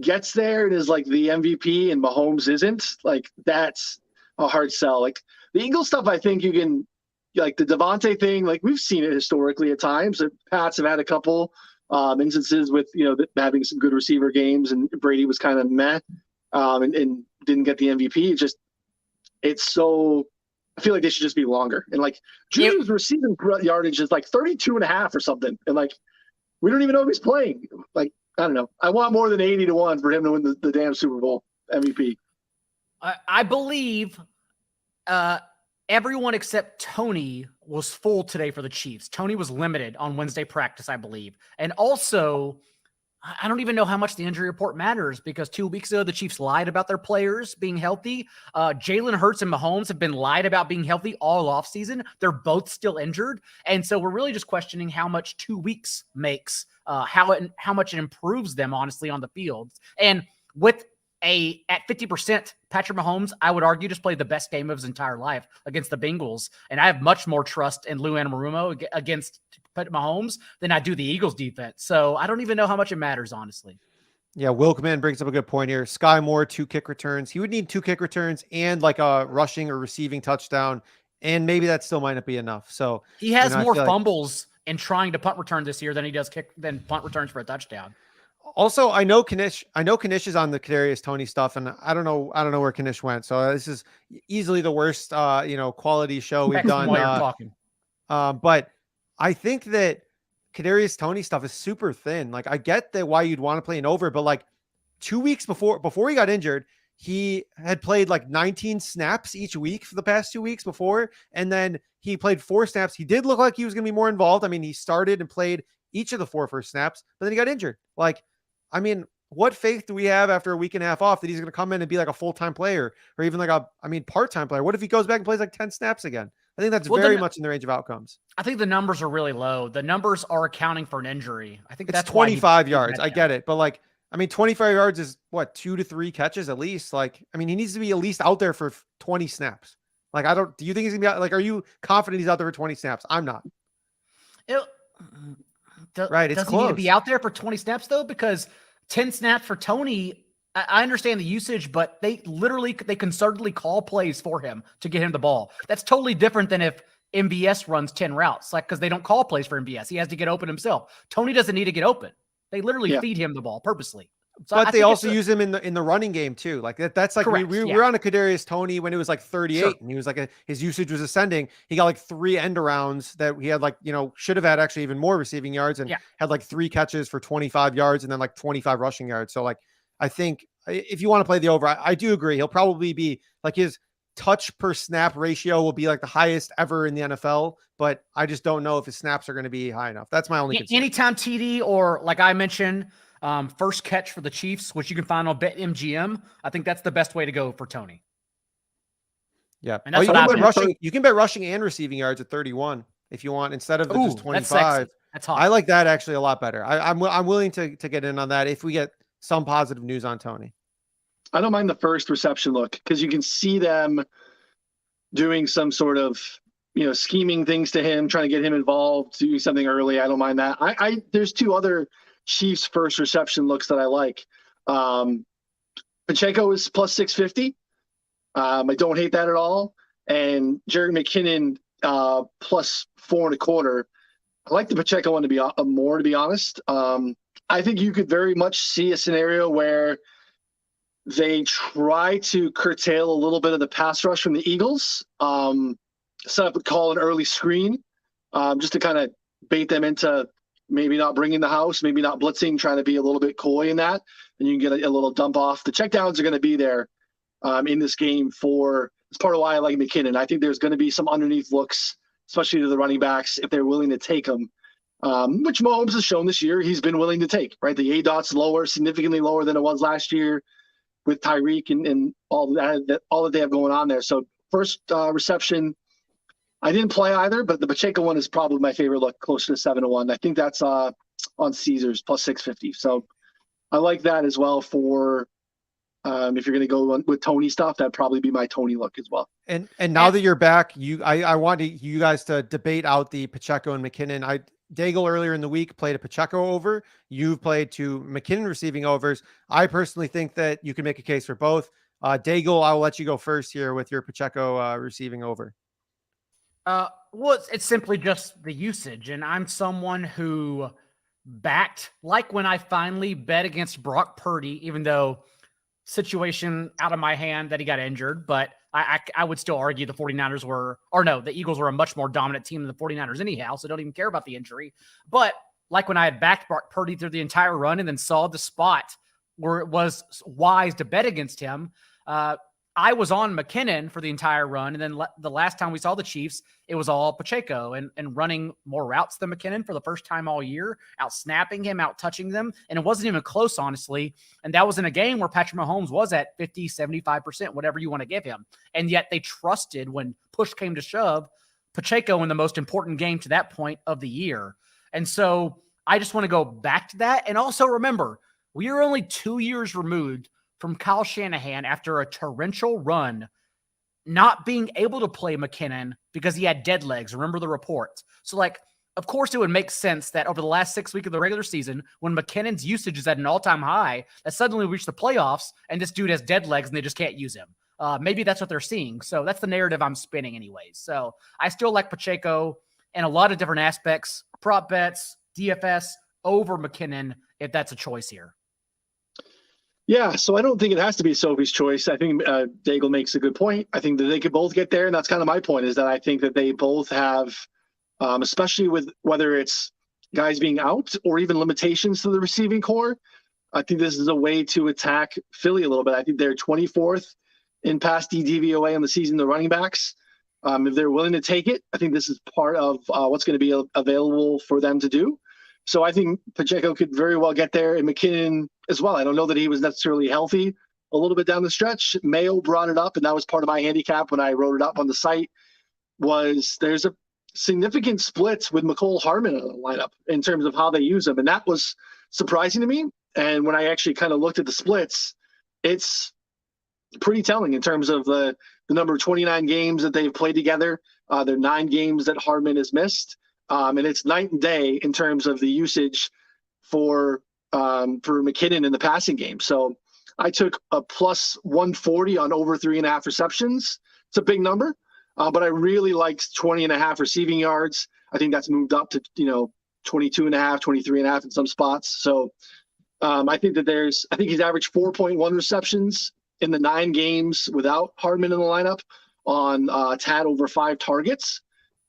[SPEAKER 5] gets there and is like the MVP and Mahomes isn't, like, that's a hard sell. Like, the Eagles stuff, I think you can like the Devontae thing, like we've seen it historically at times. The Pats have had a couple instances with, having some good receiver games, and Brady was kind of meh and didn't get the MVP. I feel like they should just be longer. And like Juju's receiving yardage is like 32.5 or something. And like, we don't even know if he's playing. Like, I don't know. I want more than 80-1 for him to win the damn Super Bowl MVP.
[SPEAKER 3] I believe everyone except Tony was full today for the Chiefs. Tony was limited on Wednesday practice, I believe. And also, I don't even know how much the injury report matters, because 2 weeks ago, the Chiefs lied about their players being healthy. Jalen Hurts and Mahomes have been lied about being healthy all offseason. They're both still injured. And so we're really just questioning how much 2 weeks makes, how much it improves them, honestly, on the field. And at 50%, Patrick Mahomes, I would argue, just played the best game of his entire life against the Bengals. And I have much more trust in Lou Anarumo against Mahomes than I do the Eagles defense. So I don't even know how much it matters, honestly.
[SPEAKER 4] Yeah, Wilkman brings up a good point here. Sky Moore, 2 kick returns. He would need 2 kick returns and like a rushing or receiving touchdown. And maybe that still might not be enough. So
[SPEAKER 3] he has more fumbles in trying to punt return this year than he does than punt returns for a touchdown.
[SPEAKER 4] Also, I know Knish is on the Kadarius Toney stuff, and I don't know where Knish went. So this is easily the worst, quality show we've done. But I think that Kadarius Toney stuff is super thin. Like, I get that why you'd want to play an over, but like 2 weeks before he got injured, he had played like 19 snaps each week for the past 2 weeks before, and then he played 4 snaps. He did look like he was going to be more involved. I mean, he started and played each of the 4 first snaps, but then he got injured. Like, I mean, what faith do we have after a week and a half off that he's going to come in and be like a full-time player, or even like part-time player? What if he goes back and plays like 10 snaps again? I think that's very much in the range of outcomes.
[SPEAKER 3] I think the numbers are really low. The numbers are accounting for an injury. I think
[SPEAKER 4] it's
[SPEAKER 3] that's
[SPEAKER 4] 25 yards. I get it. But like, I mean, 25 yards is what, 2 to 3 catches at least. Like, I mean, he needs to be at least out there for 20 snaps. Like, do you think he's going to be out? Like, are you confident he's out there for 20 snaps? I'm not.
[SPEAKER 3] Right. Does he need to be out there for 20 snaps though? Because 10 snaps for Tony, I understand the usage, but they concertedly call plays for him to get him the ball. That's totally different than if MVS runs 10 routes, like, because they don't call plays for MVS. He has to get open himself. Tony doesn't need to get open. They literally feed him the ball purposely. So
[SPEAKER 4] but they also use him in the running game too. Like that's like we were on a Kadarius Toney when it was like 38 and he was like his usage was ascending. He got like 3 end arounds that he had, like, should have had actually even more receiving yards, and had like 3 catches for 25 yards and then like 25 rushing yards. So like, I think if you want to play the over, I do agree. He'll probably be like, his touch per snap ratio will be like the highest ever in the NFL, but I just don't know if his snaps are going to be high enough. That's my only concern.
[SPEAKER 3] Anytime TD, or like I mentioned, first catch for the Chiefs, which you can find on BetMGM, I think that's the best way to go for Tony.
[SPEAKER 4] Yeah.
[SPEAKER 3] And that's
[SPEAKER 4] you can bet rushing and receiving yards at 31 if you want, instead of just 25.
[SPEAKER 3] That's hot.
[SPEAKER 4] I like that actually a lot better. I'm willing to get in on that if we get some positive news on Tony.
[SPEAKER 5] I don't mind the first reception look, because you can see them doing some sort of, scheming things to him, trying to get him involved, doing something early. I don't mind that. There's 2 other Chiefs first reception looks that I like. Pacheco is plus 650. I don't hate that at all. And Jerry McKinnon plus 4.25. I like the Pacheco one to be honest. I think you could very much see a scenario where they try to curtail a little bit of the pass rush from the Eagles, set up an early screen, just to kind of bait them into maybe not bringing the house, maybe not blitzing, trying to be a little bit coy in that, and you can get a little dump off. The checkdowns are going to be there in this game it's part of why I like McKinnon. I think there's going to be some underneath looks, especially to the running backs, if they're willing to take them, which Mahomes has shown this year he's been willing to take, right? The A-dot's lower, significantly lower than it was last year with Tyreek and all that they have going on there. So first reception, I didn't play either, but the Pacheco one is probably my favorite look, closer to 7-1. I think that's on Caesars plus 650. So I like that as well for if you're going to go with Tony stuff, that'd probably be my Tony look as well.
[SPEAKER 4] And now that you're back, I want you guys to debate out the Pacheco and McKinnon. Daigle earlier in the week played a Pacheco over. You've played 2 McKinnon receiving overs. I personally think that you can make a case for both. Daigle, I'll let you go first here with your Pacheco receiving over.
[SPEAKER 3] Well, it's simply just the usage, and I'm someone who backed, like when I finally bet against Brock Purdy, even though situation out of my hand that he got injured, but I would still argue the 49ers were, or no, the Eagles were a much more dominant team than the 49ers anyhow, so don't even care about the injury. But like when I had backed Brock Purdy through the entire run and then saw the spot where it was wise to bet against him, I was on McKinnon for the entire run. And then the last time we saw the Chiefs, it was all Pacheco and running more routes than McKinnon for the first time all year, out snapping him, out touching them. And it wasn't even close, honestly. And that was in a game where Patrick Mahomes was at 50, 75%, whatever you want to give him. And yet they trusted, when push came to shove, Pacheco in the most important game to that point of the year. And so I just want to go back to that. And also remember, we are only 2 years removed from Kyle Shanahan, after a torrential run, not being able to play McKinnon because he had dead legs. Remember the reports. So, like, of course, it would make sense that over the last 6 weeks of the regular season, when McKinnon's usage is at an all-time high, that suddenly we reach the playoffs and this dude has dead legs and they just can't use him. Maybe that's what they're seeing. So that's the narrative I'm spinning anyways. So I still like Pacheco in a lot of different aspects, prop bets, DFS over McKinnon, if that's a choice here.
[SPEAKER 5] Yeah, so I don't think it has to be Sophie's choice. I think Daigle makes a good point. I think that they could both get there, and that's kind of my point, is that I think that they both have, especially with whether it's guys being out or even limitations to the receiving core, I think this is a way to attack Philly a little bit. I think they're 24th in pass DVOA on the season, the running backs. If they're willing to take it, I think this is part of what's going to be available for them to do. So I think Pacheco could very well get there, and McKinnon as well. I don't know that he was necessarily healthy a little bit down the stretch. Mayo brought it up, and that was part of my handicap when I wrote it up on the site, was there's a significant split with McCole Hardman in the lineup in terms of how they use him. And that was surprising to me. And when I actually kind of looked at the splits, it's pretty telling in terms of the number of 29 games that they've played together. There are 9 games that Hardman has missed. And it's night and day in terms of the usage for McKinnon in the passing game. So I took a plus 140 on over 3.5 receptions. It's a big number, but I really liked 20.5 receiving yards. I think that's moved up to 22.5, 23.5 in some spots. So I think he's averaged 4.1 receptions in the 9 games without Hardman in the lineup on a tad over 5 targets.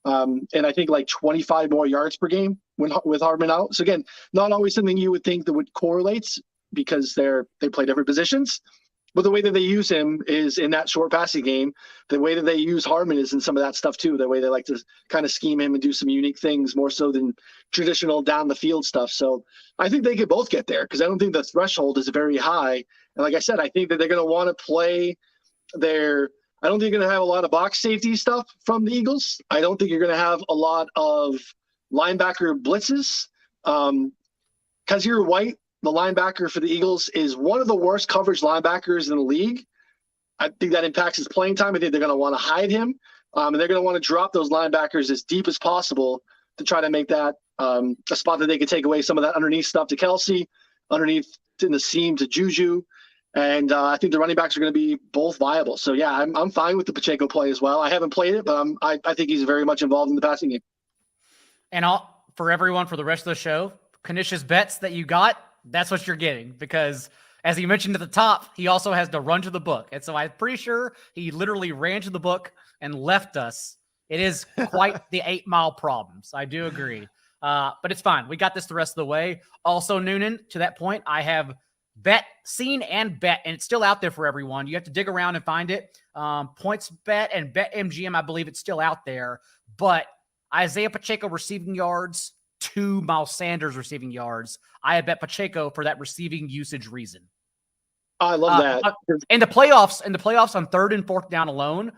[SPEAKER 5] And I think like 25 more yards per game with Hardman out. So again, not always something you would think that would correlate because they play different positions. But the way that they use him is in that short passing game. The way that they use Hardman is in some of that stuff too. The way they like to kind of scheme him and do some unique things more so than traditional down the field stuff. So I think they could both get there because I don't think the threshold is very high. And like I said, I think that they're going to want to play I don't think you're going to have a lot of box safety stuff from the Eagles. I don't think you're going to have a lot of linebacker blitzes. Kazir White, the linebacker for the Eagles, is one of the worst coverage linebackers in the league. I think that impacts his playing time. I think they're going to want to hide him. And they're going to want to drop those linebackers as deep as possible to try to make that a spot that they could take away some of that underneath stuff to Kelsey, underneath in the seam to Juju. And I think the running backs are going to be both viable. So, yeah, I'm fine with the Pacheco play as well. I haven't played it, but I think he's very much involved in the passing game.
[SPEAKER 3] And for everyone for the rest of the show, Knish's bets that you got, that's what you're getting. Because as he mentioned at the top, he also has to run to the book. And so I'm pretty sure he literally ran to the book and left us. It is quite the 8-mile problem. So I do agree. But it's fine. We got this the rest of the way. Also, Noonan, to that point, I have seen and bet, and it's still out there for everyone. You have to dig around and find it. Points bet and bet MGM, I believe it's still out there. But Isaiah Pacheco receiving yards to Miles Sanders receiving yards. I bet Pacheco for that receiving usage reason.
[SPEAKER 5] I love that.
[SPEAKER 3] In the playoffs on 3rd and 4th down alone,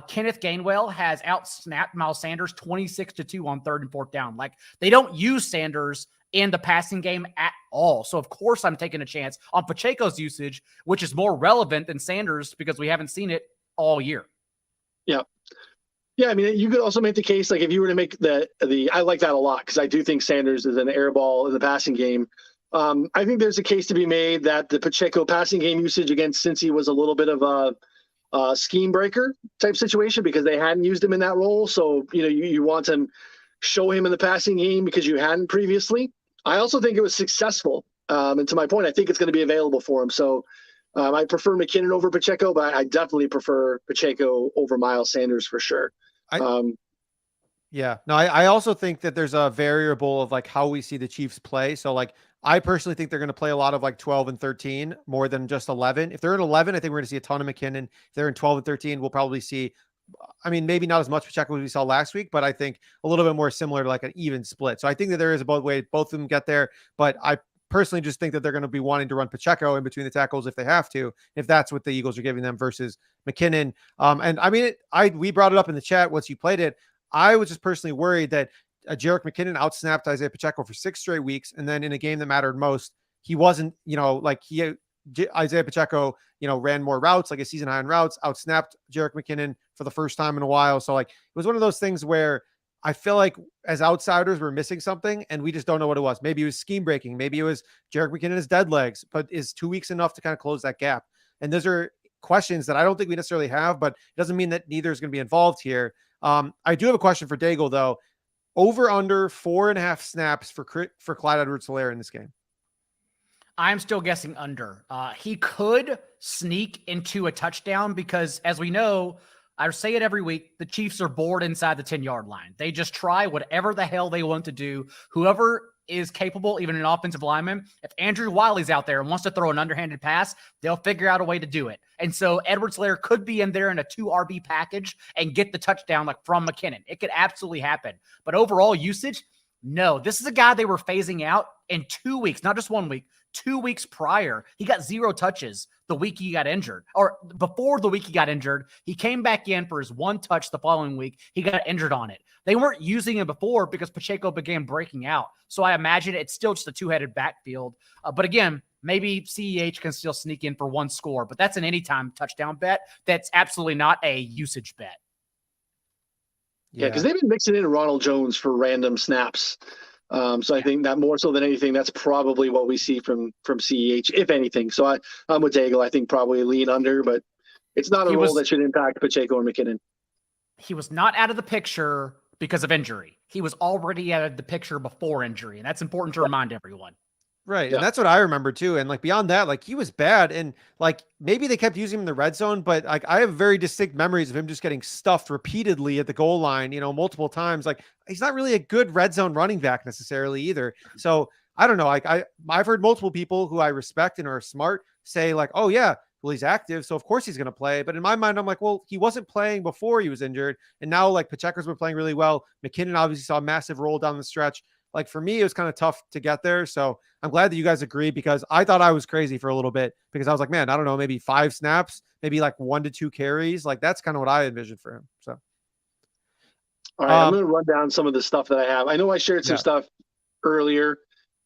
[SPEAKER 3] Kenneth Gainwell has outsnapped Miles Sanders 26-2 on 3rd and 4th down. Like, they don't use Sanders in the passing game at all. So, of course, I'm taking a chance on Pacheco's usage, which is more relevant than Sanders because we haven't seen it all year.
[SPEAKER 5] Yeah. Yeah, I mean, you could also make the case, like, if you were to make I like that a lot because I do think Sanders is an air ball in the passing game. I think there's a case to be made that the Pacheco passing game usage against Cincy was a little bit of scheme breaker type situation because they hadn't used him in that role. So, you want to show him in the passing game because you hadn't previously. I also think it was successful. And to my point, I think it's going to be available for him. So I prefer McKinnon over Pacheco, but I definitely prefer Pacheco over Miles Sanders for sure.
[SPEAKER 4] Yeah, no, I also think that there's a variable of like how we see the Chiefs play. So like, I personally think they're going to play a lot of like 12 and 13 more than just 11. If they're in 11, I think we're going to see a ton of McKinnon. If they're in 12 and 13, we'll probably see, I mean, maybe not as much Pacheco as we saw last week, but I think a little bit more similar to like an even split. So I think that there is a both way, both of them get there, but I personally just think that they're going to be wanting to run Pacheco in between the tackles if they have to, if that's what the Eagles are giving them versus McKinnon. And I mean, we brought it up in the chat once you played it. I was just personally worried that Jerick McKinnon outsnapped Isaiah Pacheco for 6 straight weeks. And then in a game that mattered most, he wasn't, Isaiah Pacheco, ran more routes, like a season high in routes, outsnapped Jerick McKinnon for the first time in a while. So like, it was one of those things where I feel like as outsiders, we're missing something and we just don't know what it was. Maybe it was scheme breaking. Maybe it was Jerick McKinnon's dead legs, but is 2 weeks enough to kind of close that gap? And those are questions that I don't think we necessarily have, but it doesn't mean that neither is going to be involved here. I do have a question for Daigle though. Over under 4.5 snaps for Clyde Edwards-Helaire in this game.
[SPEAKER 3] I'm still guessing under. He could sneak into a touchdown because, as we know, I say it every week, the Chiefs are bored inside the 10-yard line. They just try whatever the hell they want to do. Whoever is capable, even an offensive lineman, if Andrew Wiley's out there and wants to throw an underhanded pass, they'll figure out a way to do it. And so Edwards-Helaire could be in there in a 2 RB package and get the touchdown like from McKinnon. It could absolutely happen. But overall usage, no. This is a guy they were phasing out in 2 weeks, not just 1 week. 2 weeks prior, he got 0 touches the week he got injured, or before the week he got injured. He came back in for his 1 touch the following week. He got injured on it. They weren't using him before because Pacheco began breaking out. So I imagine it's still just a 2-headed backfield. But again, maybe CEH can still sneak in for 1 score, but that's an anytime touchdown bet. That's absolutely not a usage bet.
[SPEAKER 5] Yeah, because they've been mixing in Ronald Jones for random snaps. So I think that more so than anything, that's probably what we see from CEH, if anything. So I'm with Daigle. I think probably lean under, but it's not a role that should impact Pacheco and McKinnon.
[SPEAKER 3] He was not out of the picture because of injury. He was already out of the picture before injury, and that's important to remind everyone.
[SPEAKER 4] Right.
[SPEAKER 5] Yeah.
[SPEAKER 4] And that's what I remember too. And like beyond that, like he was bad. And like maybe they kept using him in the red zone, but like I have very distinct memories of him just getting stuffed repeatedly at the goal line, multiple times. Like he's not really a good red zone running back necessarily either. So I don't know. Like I've heard multiple people who I respect and are smart say like, oh yeah, well, he's active, so of course he's going to play. But in my mind, I'm like, well, he wasn't playing before he was injured. And now like Pacheco's been playing really well. McKinnon obviously saw a massive roll down the stretch. Like for me, it was kind of tough to get there. So I'm glad that you guys agree because I thought I was crazy for a little bit because I was like, man, I don't know, maybe 5 snaps, maybe like 1 to 2 carries. Like that's kind of what I envisioned for him. So.
[SPEAKER 5] All right, I'm going to run down some of the stuff that I have. I know I shared some stuff earlier.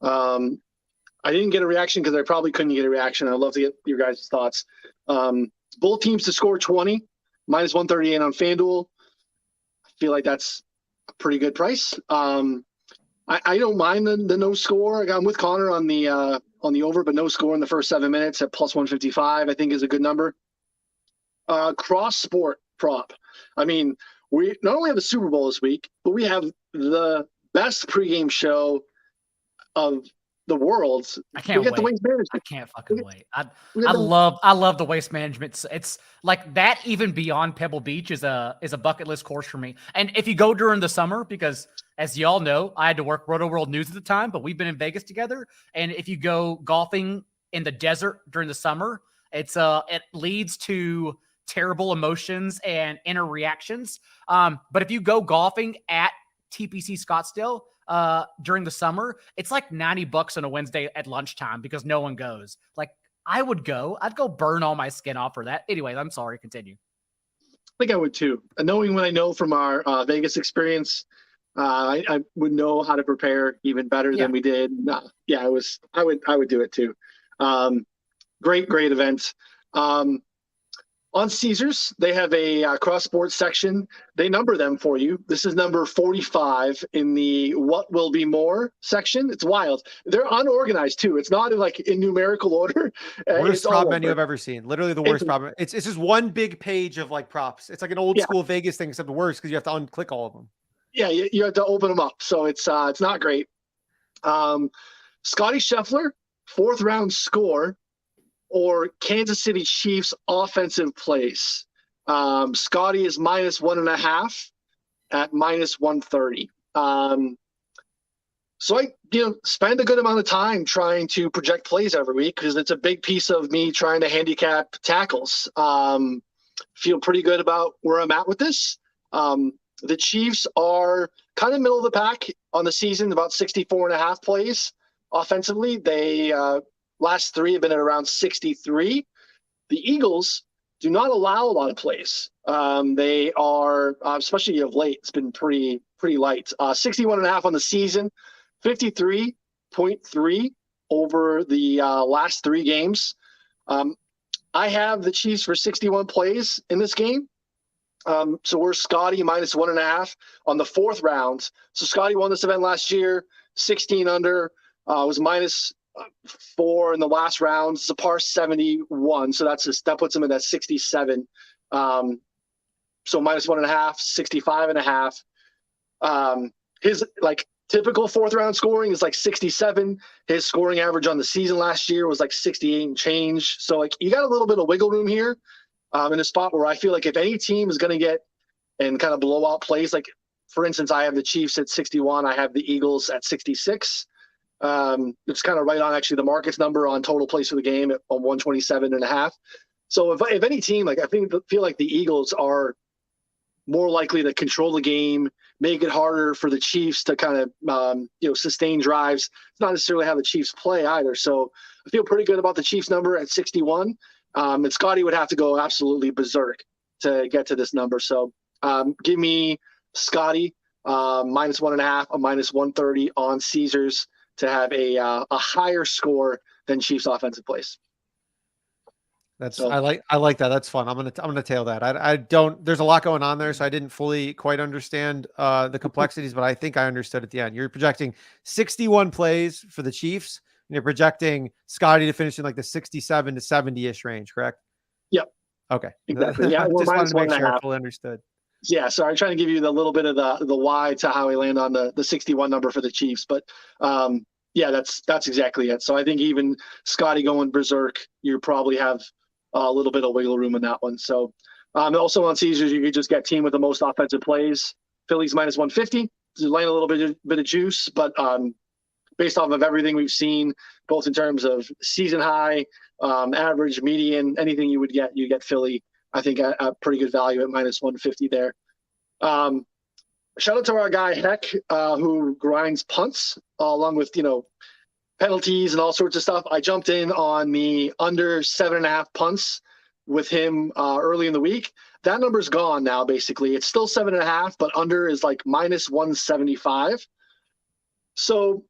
[SPEAKER 5] I didn't get a reaction because I probably couldn't get a reaction. I'd love to get your guys' thoughts. Both teams to score 20, minus 138 on FanDuel. I feel like that's a pretty good price. I don't mind the no score. I'm with Connor on the over, but no score in the first 7 minutes at plus 155, I think is a good number. Cross sport prop. I mean, we not only have the Super Bowl this week, but we have the best pregame show of the world.
[SPEAKER 3] I can't wait.
[SPEAKER 5] The waste management.
[SPEAKER 3] I can't fucking wait. I love the waste management. It's like that. Even beyond Pebble Beach is a bucket list course for me. And if you go during the summer, because as y'all know, I had to work Roto World News at the time, but we've been in Vegas together. And if you go golfing in the desert during the summer, it leads to terrible emotions and inner reactions. But if you go golfing at TPC Scottsdale during the summer, it's like $90 on a Wednesday at lunchtime because no one goes. Like I'd go burn all my skin off for that. Anyways, I'm sorry. Continue.
[SPEAKER 5] I think I would too. Knowing what I know from our Vegas experience, I would know how to prepare even better than we did. I would do it too. Great event. On Caesars, they have a cross sports section. They number them for you. This is number 45 in the what will be more section. It's wild. They're unorganized too. It's not in numerical order.
[SPEAKER 4] Worst
[SPEAKER 5] It's
[SPEAKER 4] prop
[SPEAKER 5] all
[SPEAKER 4] menu
[SPEAKER 5] over.
[SPEAKER 4] I've ever seen. Literally the worst
[SPEAKER 5] It's-
[SPEAKER 4] prop. It's just one big page of like props. It's like an old
[SPEAKER 5] Yeah.
[SPEAKER 4] school Vegas thing, except worse because you have to unclick all of them.
[SPEAKER 5] Yeah, you have to open them up. So it's not great. Scotty Scheffler, 4th round score, or Kansas City Chiefs offensive plays. Scotty is -1.5 at -130. So I spend a good amount of time trying to project plays every week because it's a big piece of me trying to handicap tackles. Feel pretty good about where I'm at with this. The Chiefs are kind of middle of the pack on the season, about 64.5 plays offensively. They last 3 have been at around 63. The Eagles do not allow a lot of plays. They are, especially of late, it's been pretty light. 61.5 on the season, 53.3 over the last 3 games. I have the Chiefs for 61 plays in this game. So we're Scotty -1.5 on the 4th round. So Scotty won this event last year, 16 under, was -4 in the last round. It's a par 71. So that puts him in that 67. So -1.5, 65.5. His typical 4th round scoring is 67. His scoring average on the season last year was 68 and change. So you got a little bit of wiggle room here. In a spot where I feel like if any team is going to get and kind of blow out plays, for instance, I have the Chiefs at 61, I have the Eagles at 66. It's kind of right on actually the market's number on total plays for the game at 127.5. So if any team, I feel like the Eagles are more likely to control the game, make it harder for the Chiefs to kind of sustain drives. It's not necessarily how the Chiefs play either. So I feel pretty good about the Chiefs number at 61. And Scotty would have to go absolutely berserk to get to this number. So give me Scotty -1.5, a -130 on Caesars to have a higher score than Chiefs offensive plays.
[SPEAKER 4] I like that. That's fun. I'm gonna tail that. I don't. There's a lot going on there, so I didn't fully quite understand the complexities, but I think I understood at the end. You're projecting 61 plays for the Chiefs. You're projecting Scotty to finish in the 67 to 70-ish range, correct?
[SPEAKER 5] Yep.
[SPEAKER 4] Okay.
[SPEAKER 5] Exactly. Yeah,
[SPEAKER 4] Just wanted to make sure I
[SPEAKER 5] -1.5.
[SPEAKER 4] fully understood.
[SPEAKER 5] Yeah, sorry, I'm trying to give you the little bit of the why to how we land on the 61 number for the Chiefs. But yeah, that's exactly it. So I think even Scotty going berserk, you probably have a little bit of wiggle room in that one. So also on Caesars, you could just get team with the most offensive plays. Phillies -150. Laying a little bit of juice, but based off of everything we've seen, both in terms of season high, average, median, anything you get Philly, I think, at pretty good value at -150 there. Shout out to our guy Heck, who grinds punts along with penalties and all sorts of stuff. I jumped in on the under 7.5 punts with him early in the week. That number's gone now. Basically, it's still 7.5, but under is -175. So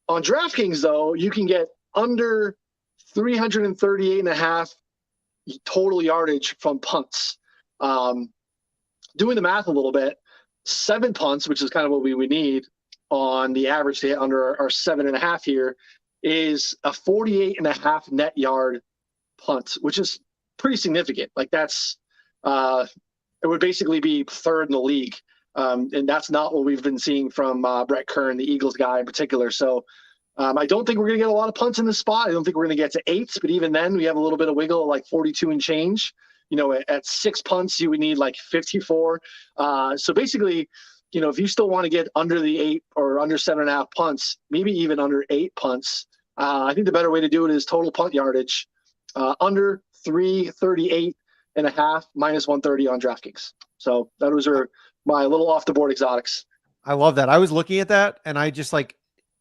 [SPEAKER 5] on DraftKings, though, you can get under 338.5 total yardage from punts. Doing the math a little bit, 7 punts, which is kind of what we would need on the average to hit under our 7.5 here, is a 48.5 net yard punt, which is pretty significant. That's it would basically be 3rd in the league. And that's not what we've been seeing from Brett Kern, the Eagles guy in particular. So I don't think we're going to get a lot of punts in this spot. I don't think we're going to get to 8s, but even then we have a little bit of wiggle at 42 and change. At 6 punts, you would need 54. So basically, if you still want to get under the 8 or under 7.5 punts, maybe even under 8 punts, I think the better way to do it is total punt yardage, under 338.5, -130 on DraftKings. So those are my little off the board exotics.
[SPEAKER 4] I love that. I was looking at that and I just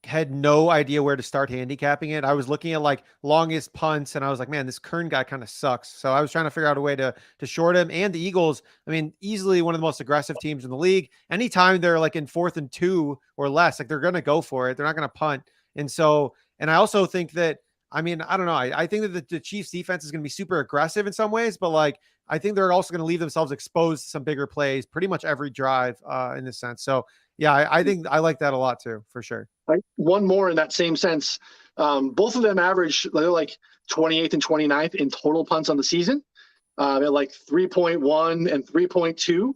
[SPEAKER 4] had no idea where to start handicapping it. I was looking at longest punts and I was like, man, this Kern guy kind of sucks. So I was trying to figure out a way to short him. And the Eagles, I mean, easily one of the most aggressive teams in the league. Anytime they're in 4th and 2 or less, they're going to go for it. They're not going to punt. And I also think that I mean, I don't know. I think that the Chiefs defense is going to be super aggressive in some ways, but like, I think they're also going to leave themselves exposed to some bigger plays pretty much every drive in this sense. So yeah, I think I like that a lot too, for sure.
[SPEAKER 5] Right. One more in that same sense. Both of them average, they're like 28th and 29th in total punts on the season. At like 3.1 and 3.2.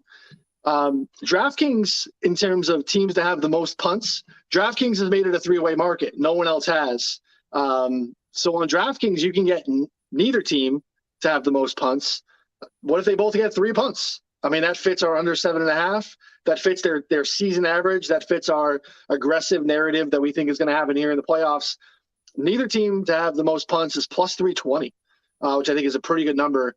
[SPEAKER 5] DraftKings, in terms of teams that have the most punts, DraftKings has made it a three-way market. No one else has. So on DraftKings, you can get neither team to have the most punts. What if they both get 3 punts? I mean, that fits our under 7.5. That fits their season average. That fits our aggressive narrative that we think is going to happen here in the playoffs. Neither team to have the most punts is plus 320, which I think is a pretty good number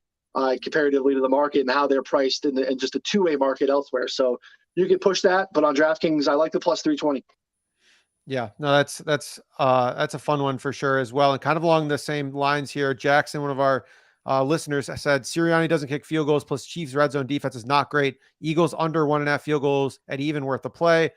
[SPEAKER 5] comparatively to the market and how they're priced in just a two-way market elsewhere. So you can push that, but on DraftKings, I like the plus 320.
[SPEAKER 4] Yeah, no, that's a fun one for sure as well. And kind of along the same lines here, Jackson, one of our listeners, said Sirianni doesn't kick field goals, plus Chiefs red zone defense is not great. Eagles under 1.5 field goals at even worth the play.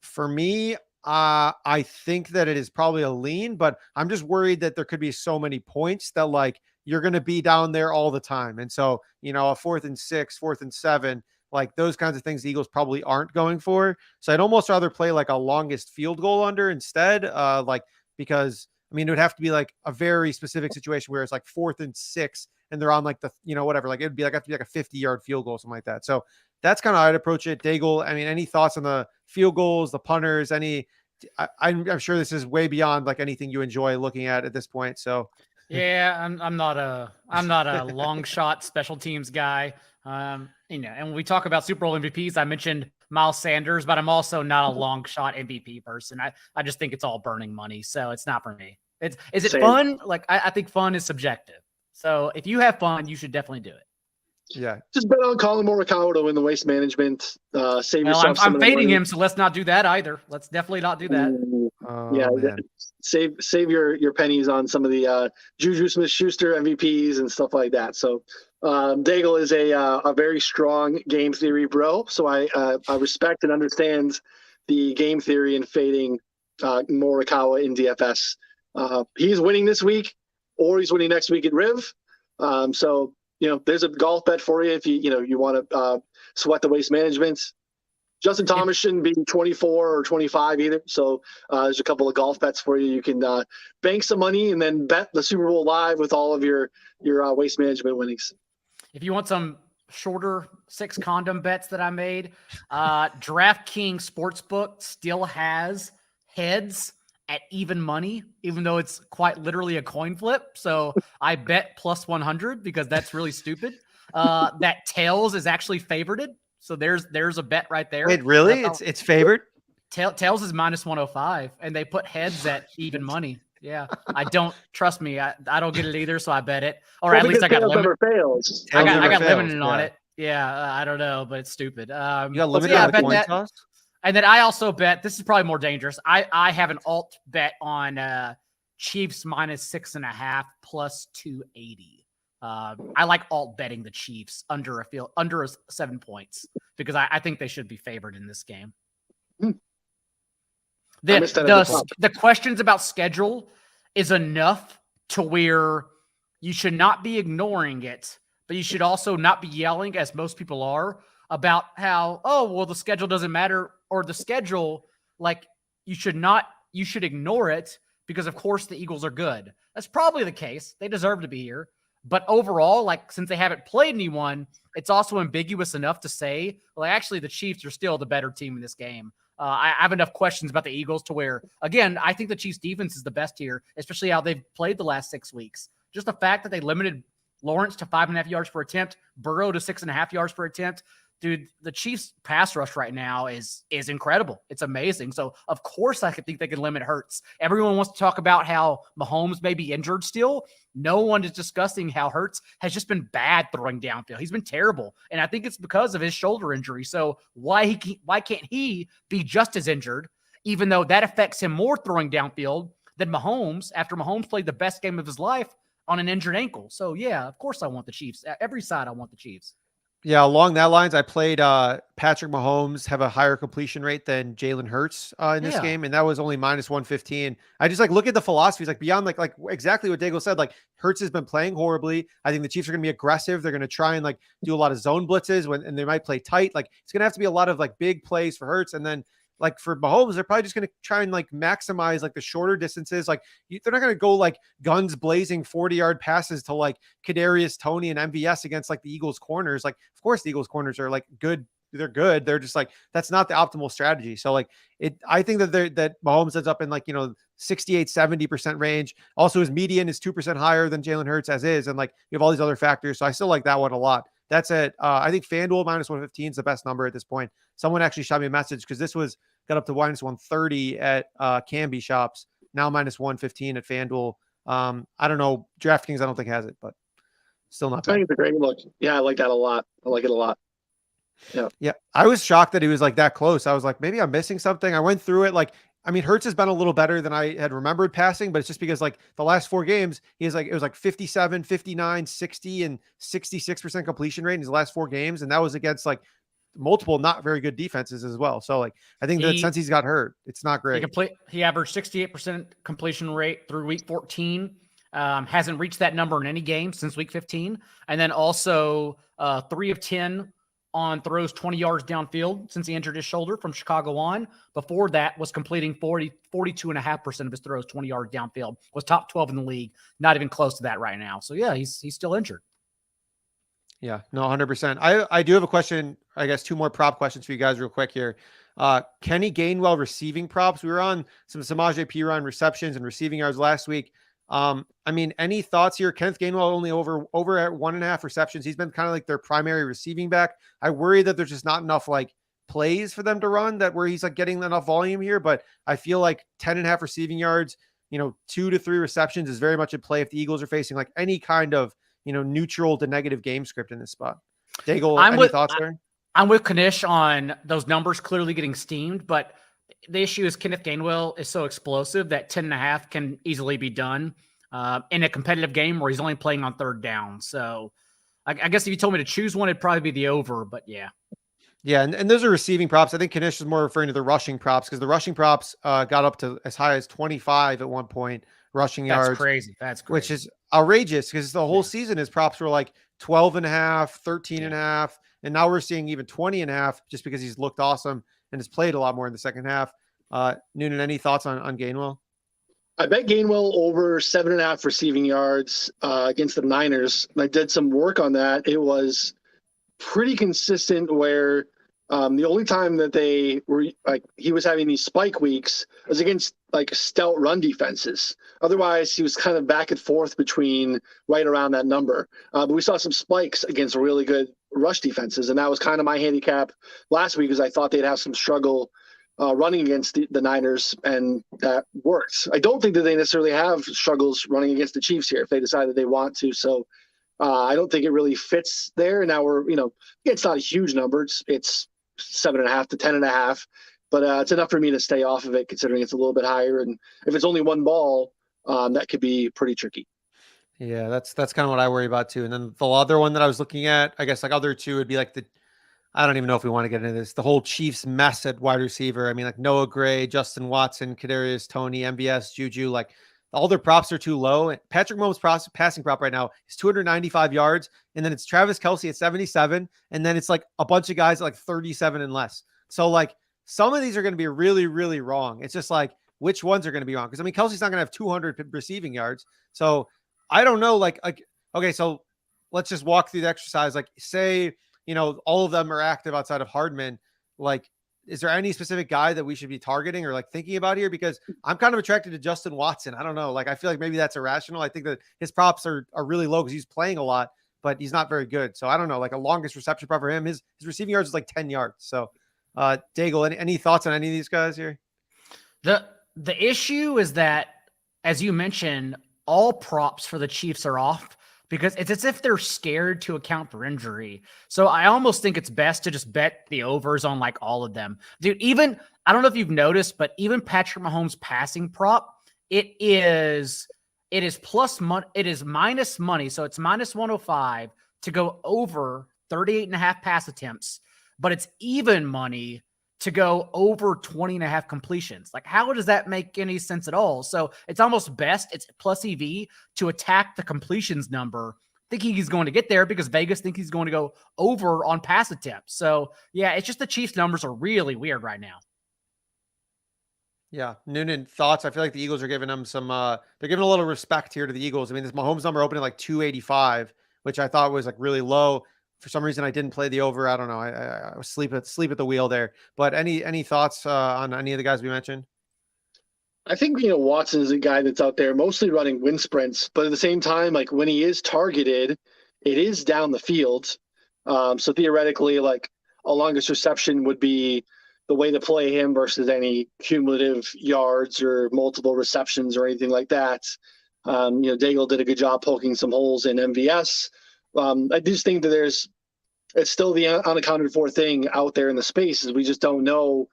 [SPEAKER 4] For me, I think that it is probably a lean, but I'm just worried that there could be so many points that like you're going to be down there all the time. And so, a 4th and 6, 4th and 7, like those kinds of things the Eagles probably aren't going for. So I'd almost rather play like a longest field goal under instead, because I mean, it would have to be like a very specific situation where it's like 4th and 6 and they're on like the, whatever, like it'd be like, have to be like a 50-yard field goal, something like that. So that's kind of how I'd approach it. Daigle, I mean, any thoughts on the field goals, the punters, I'm sure this is way beyond like anything you enjoy looking at this point. So
[SPEAKER 3] yeah, I'm not a long shot special teams guy. And when we talk about Super Bowl MVPs, I mentioned Miles Sanders, but I'm also not a long shot MVP person. I just think it's all burning money, so it's not for me. Is it
[SPEAKER 5] Same.
[SPEAKER 3] fun? Like I think fun is subjective. So if you have fun, you should definitely do it.
[SPEAKER 4] yeah,
[SPEAKER 5] Just bet on Colin Morikawa to win the waste management. Save yourself.
[SPEAKER 3] I'm fading him, so let's not do that either. Let's definitely not do that.
[SPEAKER 4] man.
[SPEAKER 5] Save your pennies on some of the Juju Smith-Schuster MVPs and stuff like that. So Daigle is a very strong game theory bro. So I respect and understand the game theory and fading Morikawa in DFS. He's winning this week, or he's winning next week at Riv. So there's a golf bet for you if you want to sweat the waste management. Justin Thomas shouldn't be 24 or 25 either. So there's a couple of golf bets for you. You can bank some money and then bet the Super Bowl live with all of your waste management winnings.
[SPEAKER 3] If you want some shorter 6 condom bets that I made, DraftKings Sportsbook still has heads at even money, even though it's quite literally a coin flip. So I bet plus 100 because that's really stupid. That tails is actually favorited. So there's a bet right there.
[SPEAKER 4] Wait, really? It's favored?
[SPEAKER 3] Tails is minus 105, and they put heads at even money. Yeah, I don't trust me. I don't get it either, so I bet it. Or at least I got lemon.
[SPEAKER 5] Fails.
[SPEAKER 3] I got
[SPEAKER 4] fails,
[SPEAKER 3] lemon on
[SPEAKER 4] yeah.
[SPEAKER 3] it. Yeah, I don't know, but it's stupid.
[SPEAKER 4] You got
[SPEAKER 3] so
[SPEAKER 4] limited
[SPEAKER 3] yeah,
[SPEAKER 4] on
[SPEAKER 3] I
[SPEAKER 4] the
[SPEAKER 3] bet
[SPEAKER 4] coin
[SPEAKER 3] that.
[SPEAKER 4] toss?
[SPEAKER 3] And then I also bet, this is probably more dangerous. I have an alt bet on Chiefs minus 6.5 plus 280. I like alt betting the Chiefs under 7 points because I think they should be favored in this game. The questions about schedule is enough to where you should not be ignoring it, but you should also not be yelling, as most people are, about how, the schedule doesn't matter, or the schedule, like, you should ignore it because, of course, the Eagles are good. That's probably the case. They deserve to be here. But overall, like, since they haven't played anyone, it's also ambiguous enough to say, well, actually, the Chiefs are still the better team in this game. I have enough questions about the Eagles to where, again, I think the Chiefs defense is the best here, especially how they've played the last 6 weeks. Just the fact that they limited Lawrence to 5.5 yards per attempt, Burrow to 6.5 yards per attempt. Dude, the Chiefs pass rush right now is incredible. It's amazing. So, of course, I think they can limit Hurts. Everyone wants to talk about how Mahomes may be injured still. No one is discussing how Hurts has just been bad throwing downfield. He's been terrible. And I think it's because of his shoulder injury. So why can't he be just as injured, even though that affects him more throwing downfield than Mahomes after Mahomes played the best game of his life on an injured ankle? So, yeah, of course I want the Chiefs. Every side I want the Chiefs.
[SPEAKER 4] Yeah, along that lines, I played Patrick Mahomes have a higher completion rate than Jalen Hurts in this
[SPEAKER 3] Yeah.
[SPEAKER 4] game, and that was only minus 115. I just like look at the philosophies, like beyond like exactly what Daigle said. Like Hurts has been playing horribly. I think the Chiefs are going to be aggressive. They're going to try and like do a lot of zone blitzes and they might play tight. Like it's going to have to be a lot of like big plays for Hurts, and then like for Mahomes, they're probably just going to try and like maximize like the shorter distances. Like they're not going to go like guns blazing 40-yard passes to like Kadarius Toney and MVS against like the Eagles corners. Like, of course, the Eagles corners are like good. They're good. They're just like, that's not the optimal strategy. So like I think that Mahomes ends up in like, 68, 70% range. Also his median is 2% higher than Jalen Hurts as is. And like, you have all these other factors. So I still like that one a lot. That's it. I think FanDuel minus 115 is the best number at this point. Someone actually shot me a message because this got up to minus 130 at Canby shops. Now minus 115 at FanDuel. I don't know. DraftKings, I don't think has it, but still not
[SPEAKER 5] I
[SPEAKER 4] bad.
[SPEAKER 5] think it's a great look. Yeah, I like that a lot. I like it a lot.
[SPEAKER 4] Yeah. I was shocked that he was like that close. I was like, maybe I'm missing something. I went through it. Like, I mean, Hurts has been a little better than I had remembered passing, but it's just because like the last 4 games, it was like 57, 59, 60, and 66% completion rate in his last 4 games. And that was against like multiple not very good defenses as well. So like I think that since he's got hurt, it's not great.
[SPEAKER 3] He averaged 68% completion rate through week 14. Hasn't reached that number in any game since week 15. And then also 3 of 10 on throws 20 yards downfield since he injured his shoulder from Chicago on. Before that was completing 42.5% of his throws 20 yards downfield. Was top 12 in the league. Not even close to that right now. So yeah, he's still injured.
[SPEAKER 4] Yeah, no, 100%. I do have a question, I guess 2 more prop questions for you guys real quick here. Kenny Gainwell receiving props. We were on some Samaje Perine receptions and receiving yards last week. I mean, any thoughts here? Kenneth Gainwell only over at 1.5 receptions. He's been kind of like their primary receiving back. I worry that there's just not enough like plays for them to run that where he's like getting enough volume here, but I feel like 10.5 receiving yards, 2 to 3 receptions is very much in play if the Eagles are facing like any kind of, neutral to negative game script in this spot. Daigle, any thoughts there?
[SPEAKER 3] I'm with Knish on those numbers clearly getting steamed, but the issue is Kenneth Gainwell is so explosive that 10.5 can easily be done in a competitive game where he's only playing on 3rd down. So I guess if you told me to choose one, it'd probably be the over, but yeah.
[SPEAKER 4] Yeah, and those are receiving props. I think Knish is more referring to the rushing props because the rushing props got up to as high as 25 at one point rushing yards.
[SPEAKER 3] That's crazy. Which
[SPEAKER 4] is outrageous because the whole season his props were like 12.5, 13.5, and now we're seeing even 20.5 just because he's looked awesome and has played a lot more in the second half. Noonan, any thoughts on Gainwell?
[SPEAKER 5] I bet Gainwell over 7.5 receiving yards against the Niners. I did some work on that. It was pretty consistent where the only time that they were like he was having these spike weeks was against like stout run defenses. Otherwise, he was kind of back and forth between right around that number. But we saw some spikes against really good rush defenses, and that was kind of my handicap last week because I thought they'd have some struggle running against the Niners, and that worked. I don't think that they necessarily have struggles running against the Chiefs here if they decide that they want to. So I don't think it really fits there. Now we're, it's not a huge number. It's 7.5 to 10.5, but it's enough for me to stay off of it considering it's a little bit higher. And if it's only one ball, that could be pretty tricky.
[SPEAKER 4] Yeah, that's kind of what I worry about too. And then the other one that I was looking at, I guess like other 2 would be like I don't even know if we want to get into this. The whole Chiefs mess at wide receiver. I mean, like Noah Gray, Justin Watson, Kadarius Toney, MVS, Juju, like all their props are too low. And Patrick Mahomes' passing prop right now is 295 yards. And then it's Travis Kelce at 77. And then it's like a bunch of guys at like 37 and less. So like some of these are going to be really, really wrong. It's just like which ones are going to be wrong. Because I mean, Kelce's not going to have 200 receiving yards. So I don't know. Like, okay, so let's just walk through the exercise. Like say, all of them are active outside of Hardman. Like, is there any specific guy that we should be targeting or like thinking about here? Because I'm kind of attracted to Justin Watson. I don't know. Like, I feel like maybe that's irrational. I think that his props are really low because he's playing a lot, but he's not very good. So I don't know, like a longest reception prop for him, his receiving yards is like 10 yards. So Daigle, any thoughts on any of these guys here?
[SPEAKER 3] The issue is that, as you mentioned, all props for the Chiefs are off because it's as if they're scared to account for injury. So I almost think it's best to just bet the overs on like all of them. Dude, even, I don't know if you've noticed, but even Patrick Mahomes passing prop, it is plus money. It is minus money. So it's minus 105 to go over 38.5 pass attempts, but it's even money to go over 20.5 completions. Like, how does that make any sense at all? So it's almost best, it's plus EV to attack the completions number, thinking he's going to get there because Vegas think he's going to go over on pass attempts. So yeah, it's just the Chiefs numbers are really weird right now.
[SPEAKER 4] Yeah. Noonan, thoughts? I feel like the Eagles are giving them some, they're giving a little respect here to the Eagles. I mean, this Mahomes number opening like 285, which I thought was like really low. For some reason, I didn't play the over. I don't know. I was sleep at the wheel there. But any thoughts on any of the guys we mentioned?
[SPEAKER 5] I think, Watson is a guy that's out there mostly running wind sprints, but at the same time, like when he is targeted, it is down the field. So theoretically, like a longest reception would be the way to play him versus any cumulative yards or multiple receptions or anything like that. Daigle did a good job poking some holes in MVS. I just think that it's still the unaccounted for thing out there in the space is we just don't know.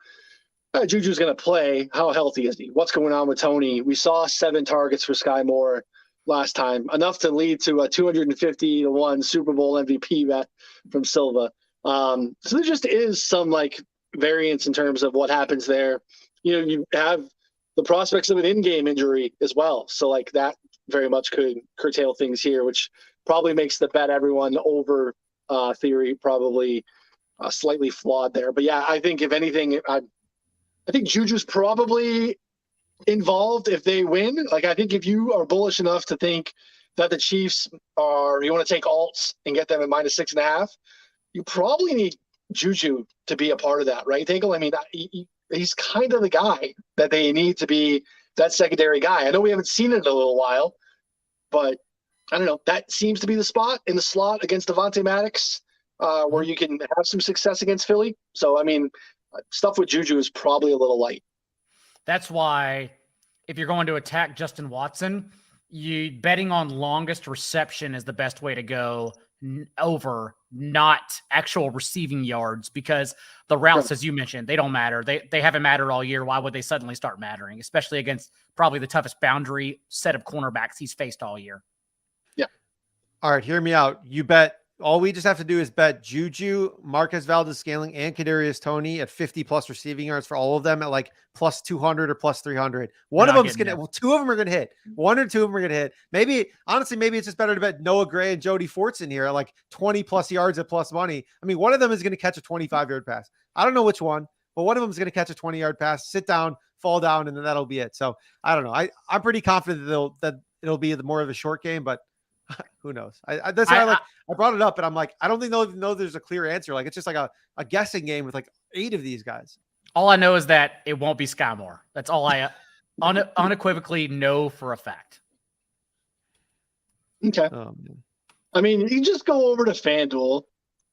[SPEAKER 5] Juju's going to play. How healthy is he? What's going on with Tony? We saw 7 targets for Sky Moore last time, enough to lead to a 250-1 Super Bowl MVP bet from Silva. So there just is some like variance in terms of what happens there. You have the prospects of an in-game injury as well. So like that very much could curtail things here, which probably makes the bet everyone over theory probably slightly flawed there. But yeah, I think if anything, I think Juju's probably involved if they win. Like, I think if you are bullish enough to think that the Chiefs you want to take alts and get them at -6.5, you probably need Juju to be a part of that, right, Daigle? I mean, he's kind of the guy that they need to be that secondary guy. I know we haven't seen it in a little while, but I don't know. That seems to be the spot in the slot against Devontae Maddox where you can have some success against Philly. So, I mean, stuff with Juju is probably a little light.
[SPEAKER 3] That's why if you're going to attack Justin Watson, betting on longest reception is the best way to go over, not actual receiving yards, because the routes, as you mentioned, they don't matter. They haven't mattered all year. Why would they suddenly start mattering, especially against probably the toughest boundary set of cornerbacks he's faced all year?
[SPEAKER 5] Yeah.
[SPEAKER 4] All right, hear me out. You bet. All we just have to do is bet Juju, Marquez Valdez-Scantling, and Kadarius Toney at 50+ receiving yards for all of them at like +200 or +300. One of them's gonna, well, 2 of them are gonna hit. 1 or 2 of them are gonna hit. Maybe, honestly, maybe it's just better to bet Noah Gray and Jody Fortson here at like 20+ yards at plus money. I mean, one of them is gonna catch a 25-yard pass. I don't know which one, but one of them is gonna catch a 20-yard pass, sit down, fall down, and then that'll be it. So I don't know. I'm pretty confident that it'll be more of a short game, but who knows? That's why I brought it up, and I'm like, I don't think there's a clear answer. Like, it's just like a guessing game with like 8 of these guys.
[SPEAKER 3] All I know is that it won't be Sky Moore. That's all I unequivocally know for a fact.
[SPEAKER 5] Okay. I mean, you just go over to FanDuel.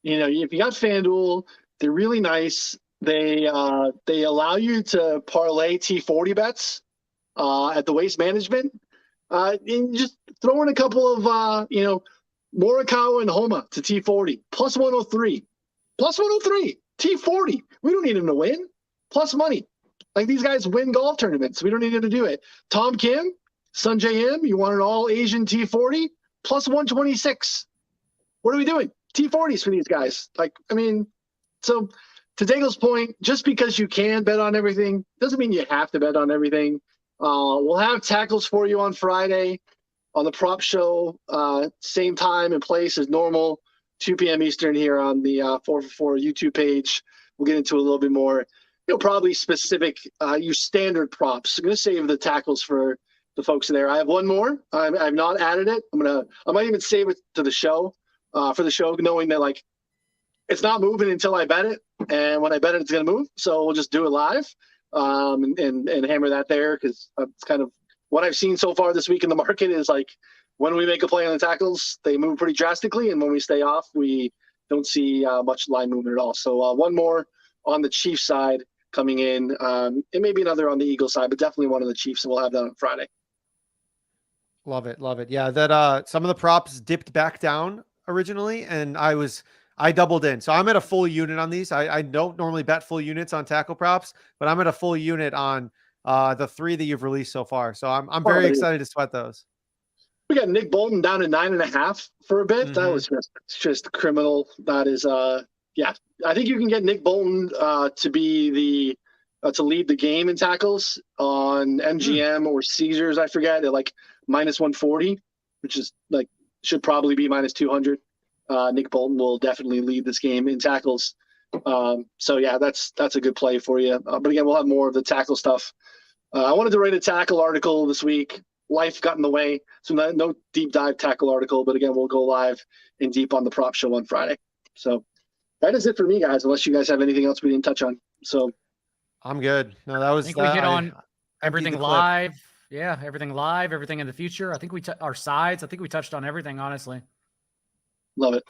[SPEAKER 5] If you got FanDuel, they're really nice. They allow you to parlay T40 bets at the Waste Management. And just throw in a couple of, Morikawa and Homa to T40, +103. +103, T40. We don't need him to win. Plus money. Like, these guys win golf tournaments. We don't need him to do it. Tom Kim, Sunjay M, you want an all-Asian T40? +126. What are we doing? T40s for these guys. Like, I mean, so to Daigle's point, just because you can bet on everything doesn't mean you have to bet on everything. We'll have tackles for you on Friday on the prop show, same time and place as normal, 2 p.m. Eastern here on the 4for4 YouTube page. We'll get into a little bit more, probably specific, your standard props. I'm going to save the tackles for the folks there. I have one more. I've not added it. I might even save it to the show, for the show, knowing that like it's not moving until I bet it. And when I bet it, it's going to move. So we'll just do it live. And hammer that there, because it's kind of what I've seen so far this week in the market is like when we make a play on the tackles, they move pretty drastically, and when we stay off, we don't see much line movement at all. So one more on the Chiefs side coming in, and maybe another on the Eagles side, but definitely one on the Chiefs, and we'll have that on Friday.
[SPEAKER 4] Love it. Yeah, that some of the props dipped back down originally, and I doubled in. So I'm at a full unit on these. I don't normally bet full units on tackle props, but I'm at a full unit on the 3 that you've released so far. So I'm very excited to sweat those.
[SPEAKER 5] We got Nick Bolton down to 9.5 for a bit. That was just criminal. That is, yeah. I think you can get Nick Bolton to be to lead the game in tackles on MGM or Caesars. I forget at like -140, which is like should probably be -200. Nick Bolton will definitely lead this game in tackles. So yeah, that's a good play for you. But again, we'll have more of the tackle stuff. I wanted to write a tackle article this week. Life got in the way, so no deep dive tackle article. But again, we'll go live and deep on the prop show on Friday. So that is it for me, guys. Unless you guys have anything else we didn't touch on. So
[SPEAKER 4] I'm good. No, that was.
[SPEAKER 3] I think we hit on everything
[SPEAKER 4] the clip.
[SPEAKER 3] live. Yeah, everything live, everything in the future. I think our sides. I think we touched on everything, honestly.
[SPEAKER 5] Love it.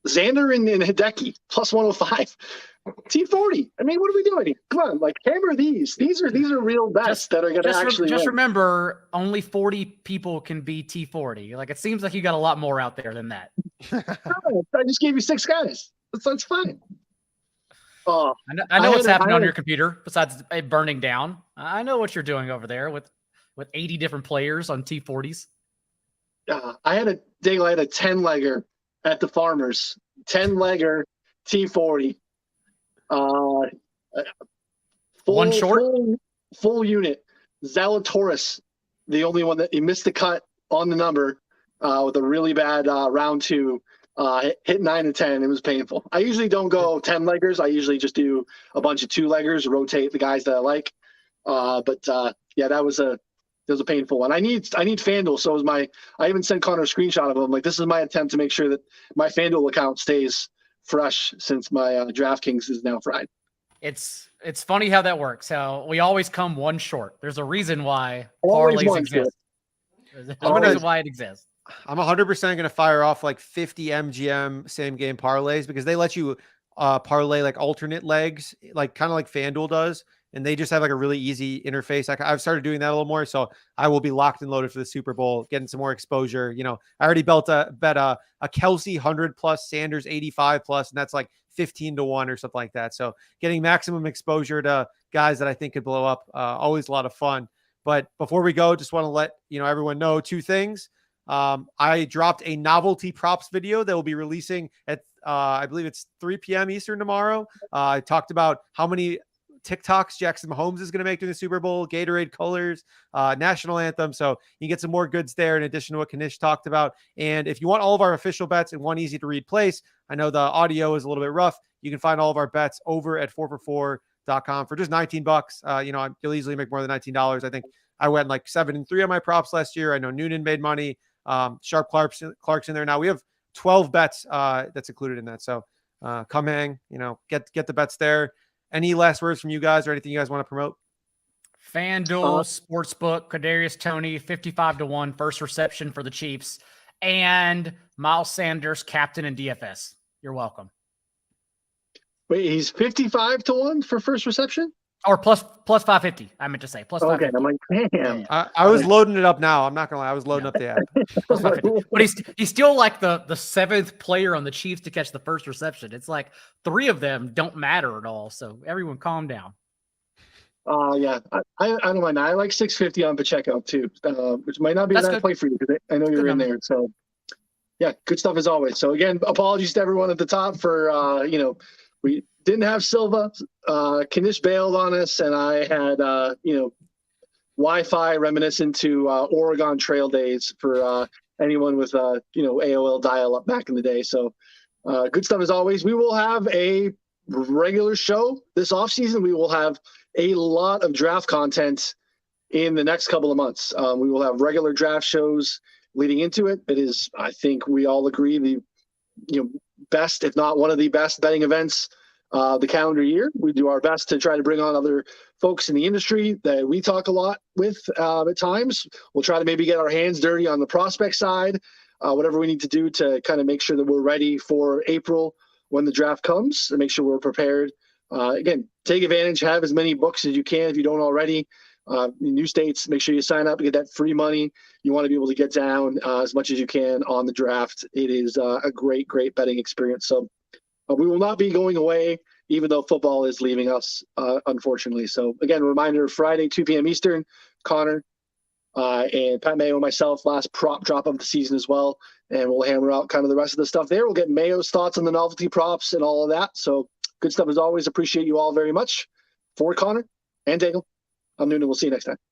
[SPEAKER 5] Xander and Hideki plus 105. T40. I mean, what are we doing here? Come on, like hammer these. These are real bets that are going to actually
[SPEAKER 3] just
[SPEAKER 5] win.
[SPEAKER 3] remember, only 40 people can be T40. Like it seems like you got a lot more out there than that.
[SPEAKER 5] I just gave you 6 guys. That's fine.
[SPEAKER 3] I know what's happening on your computer besides it burning down. I know what you're doing over there with 80 different players on T40s.
[SPEAKER 5] I had a 10-legger at the Farmers. 10-legger T40.
[SPEAKER 3] One short?
[SPEAKER 5] Full unit. Zalatoris, the only one that he missed the cut on the number with a really bad round 2. Hit 9 and 10. It was painful. I usually don't go 10-leggers. I usually just do a bunch of 2-leggers, rotate the guys that I like. But yeah, that was a painful one. I need FanDuel. So I even sent Connor a screenshot of him. Like, this is my attempt to make sure that my FanDuel account stays fresh since my DraftKings is now fried.
[SPEAKER 3] It's funny how that works. How we always come one short. There's a reason why
[SPEAKER 5] Always
[SPEAKER 3] parlays
[SPEAKER 5] one
[SPEAKER 3] exist. There's a
[SPEAKER 4] gonna-
[SPEAKER 3] reason why it exists.
[SPEAKER 4] I'm 100% going to fire off like 50 MGM same game parlays because they let you parlay like alternate legs, like kind of like FanDuel does. And they just have like a really easy interface. I've started doing that a little more. So I will be locked and loaded for the Super Bowl, getting some more exposure. You know, I already bet a Kelsey 100+, Sanders 85+, and that's like 15-1 or something like that. So getting maximum exposure to guys that I think could blow up, always a lot of fun. But before we go, just want to let everyone know 2 things. I dropped a novelty props video that will be releasing at I believe it's 3 p.m. Eastern tomorrow. I talked about how many TikToks Jackson Mahomes is going to make during the Super Bowl, Gatorade colors, national anthem. So you get some more goods there in addition to what Knish talked about. And if you want all of our official bets in one easy to read place, I know the audio is a little bit rough. You can find all of our bets over at 4for4.com for just $19. You'll easily make more than $19. I think I went like 7-3 on my props last year. I know Noonan made money. Sharp Clark's in there now. We have 12 bets that's included in that. So come hang, get the bets there. Any last words from you guys or anything you guys want to promote?
[SPEAKER 3] FanDuel Sportsbook, Kadarius Toney, 55-1 first reception for the Chiefs, and Miles Sanders, captain in DFS. You're welcome.
[SPEAKER 5] Wait, he's 55-1 for first reception?
[SPEAKER 3] Or plus 550. I meant to say plus 550.
[SPEAKER 5] I'm like, damn.
[SPEAKER 4] I was loading it up now. I'm not gonna lie. I was loading up the app.
[SPEAKER 3] Plus 550. But he's still like the 7th player on the Chiefs to catch the first reception. It's like 3 of them don't matter at all. So everyone calm down.
[SPEAKER 5] Yeah, I don't mind. I like 650 on Pacheco too, which might not be a bad play for you because I know you're in there. So yeah, good stuff as always. So again, apologies to everyone at the top for we didn't have Silva. Knish bailed on us, and I had Wi-Fi reminiscent to Oregon Trail days for anyone with AOL dial-up back in the day. So good stuff as always. We will have a regular show this offseason. We will have a lot of draft content in the next couple of months. We will have regular draft shows leading into it. It is, I think we all agree, the best, if not one of the best betting events the calendar year. We do our best to try to bring on other folks in the industry that we talk a lot with at times. We'll try to maybe get our hands dirty on the prospect side, whatever we need to do to kind of make sure that we're ready for April when the draft comes and make sure we're prepared. Again, take advantage, have as many books as you can if you don't already. New states, make sure you sign up and get that free money. You want to be able to get down as much as you can on the draft. It is a great, great betting experience. So we will not be going away, even though football is leaving us, unfortunately. So again, a reminder, Friday, 2 p.m. Eastern, Connor, and Pat Mayo and myself, last prop drop of the season as well. And we'll hammer out kind of the rest of the stuff there. We'll get Mayo's thoughts on the novelty props and all of that. So good stuff as always. Appreciate you all very much. For Connor and Daigle, I'm Noonan. We'll see you next time.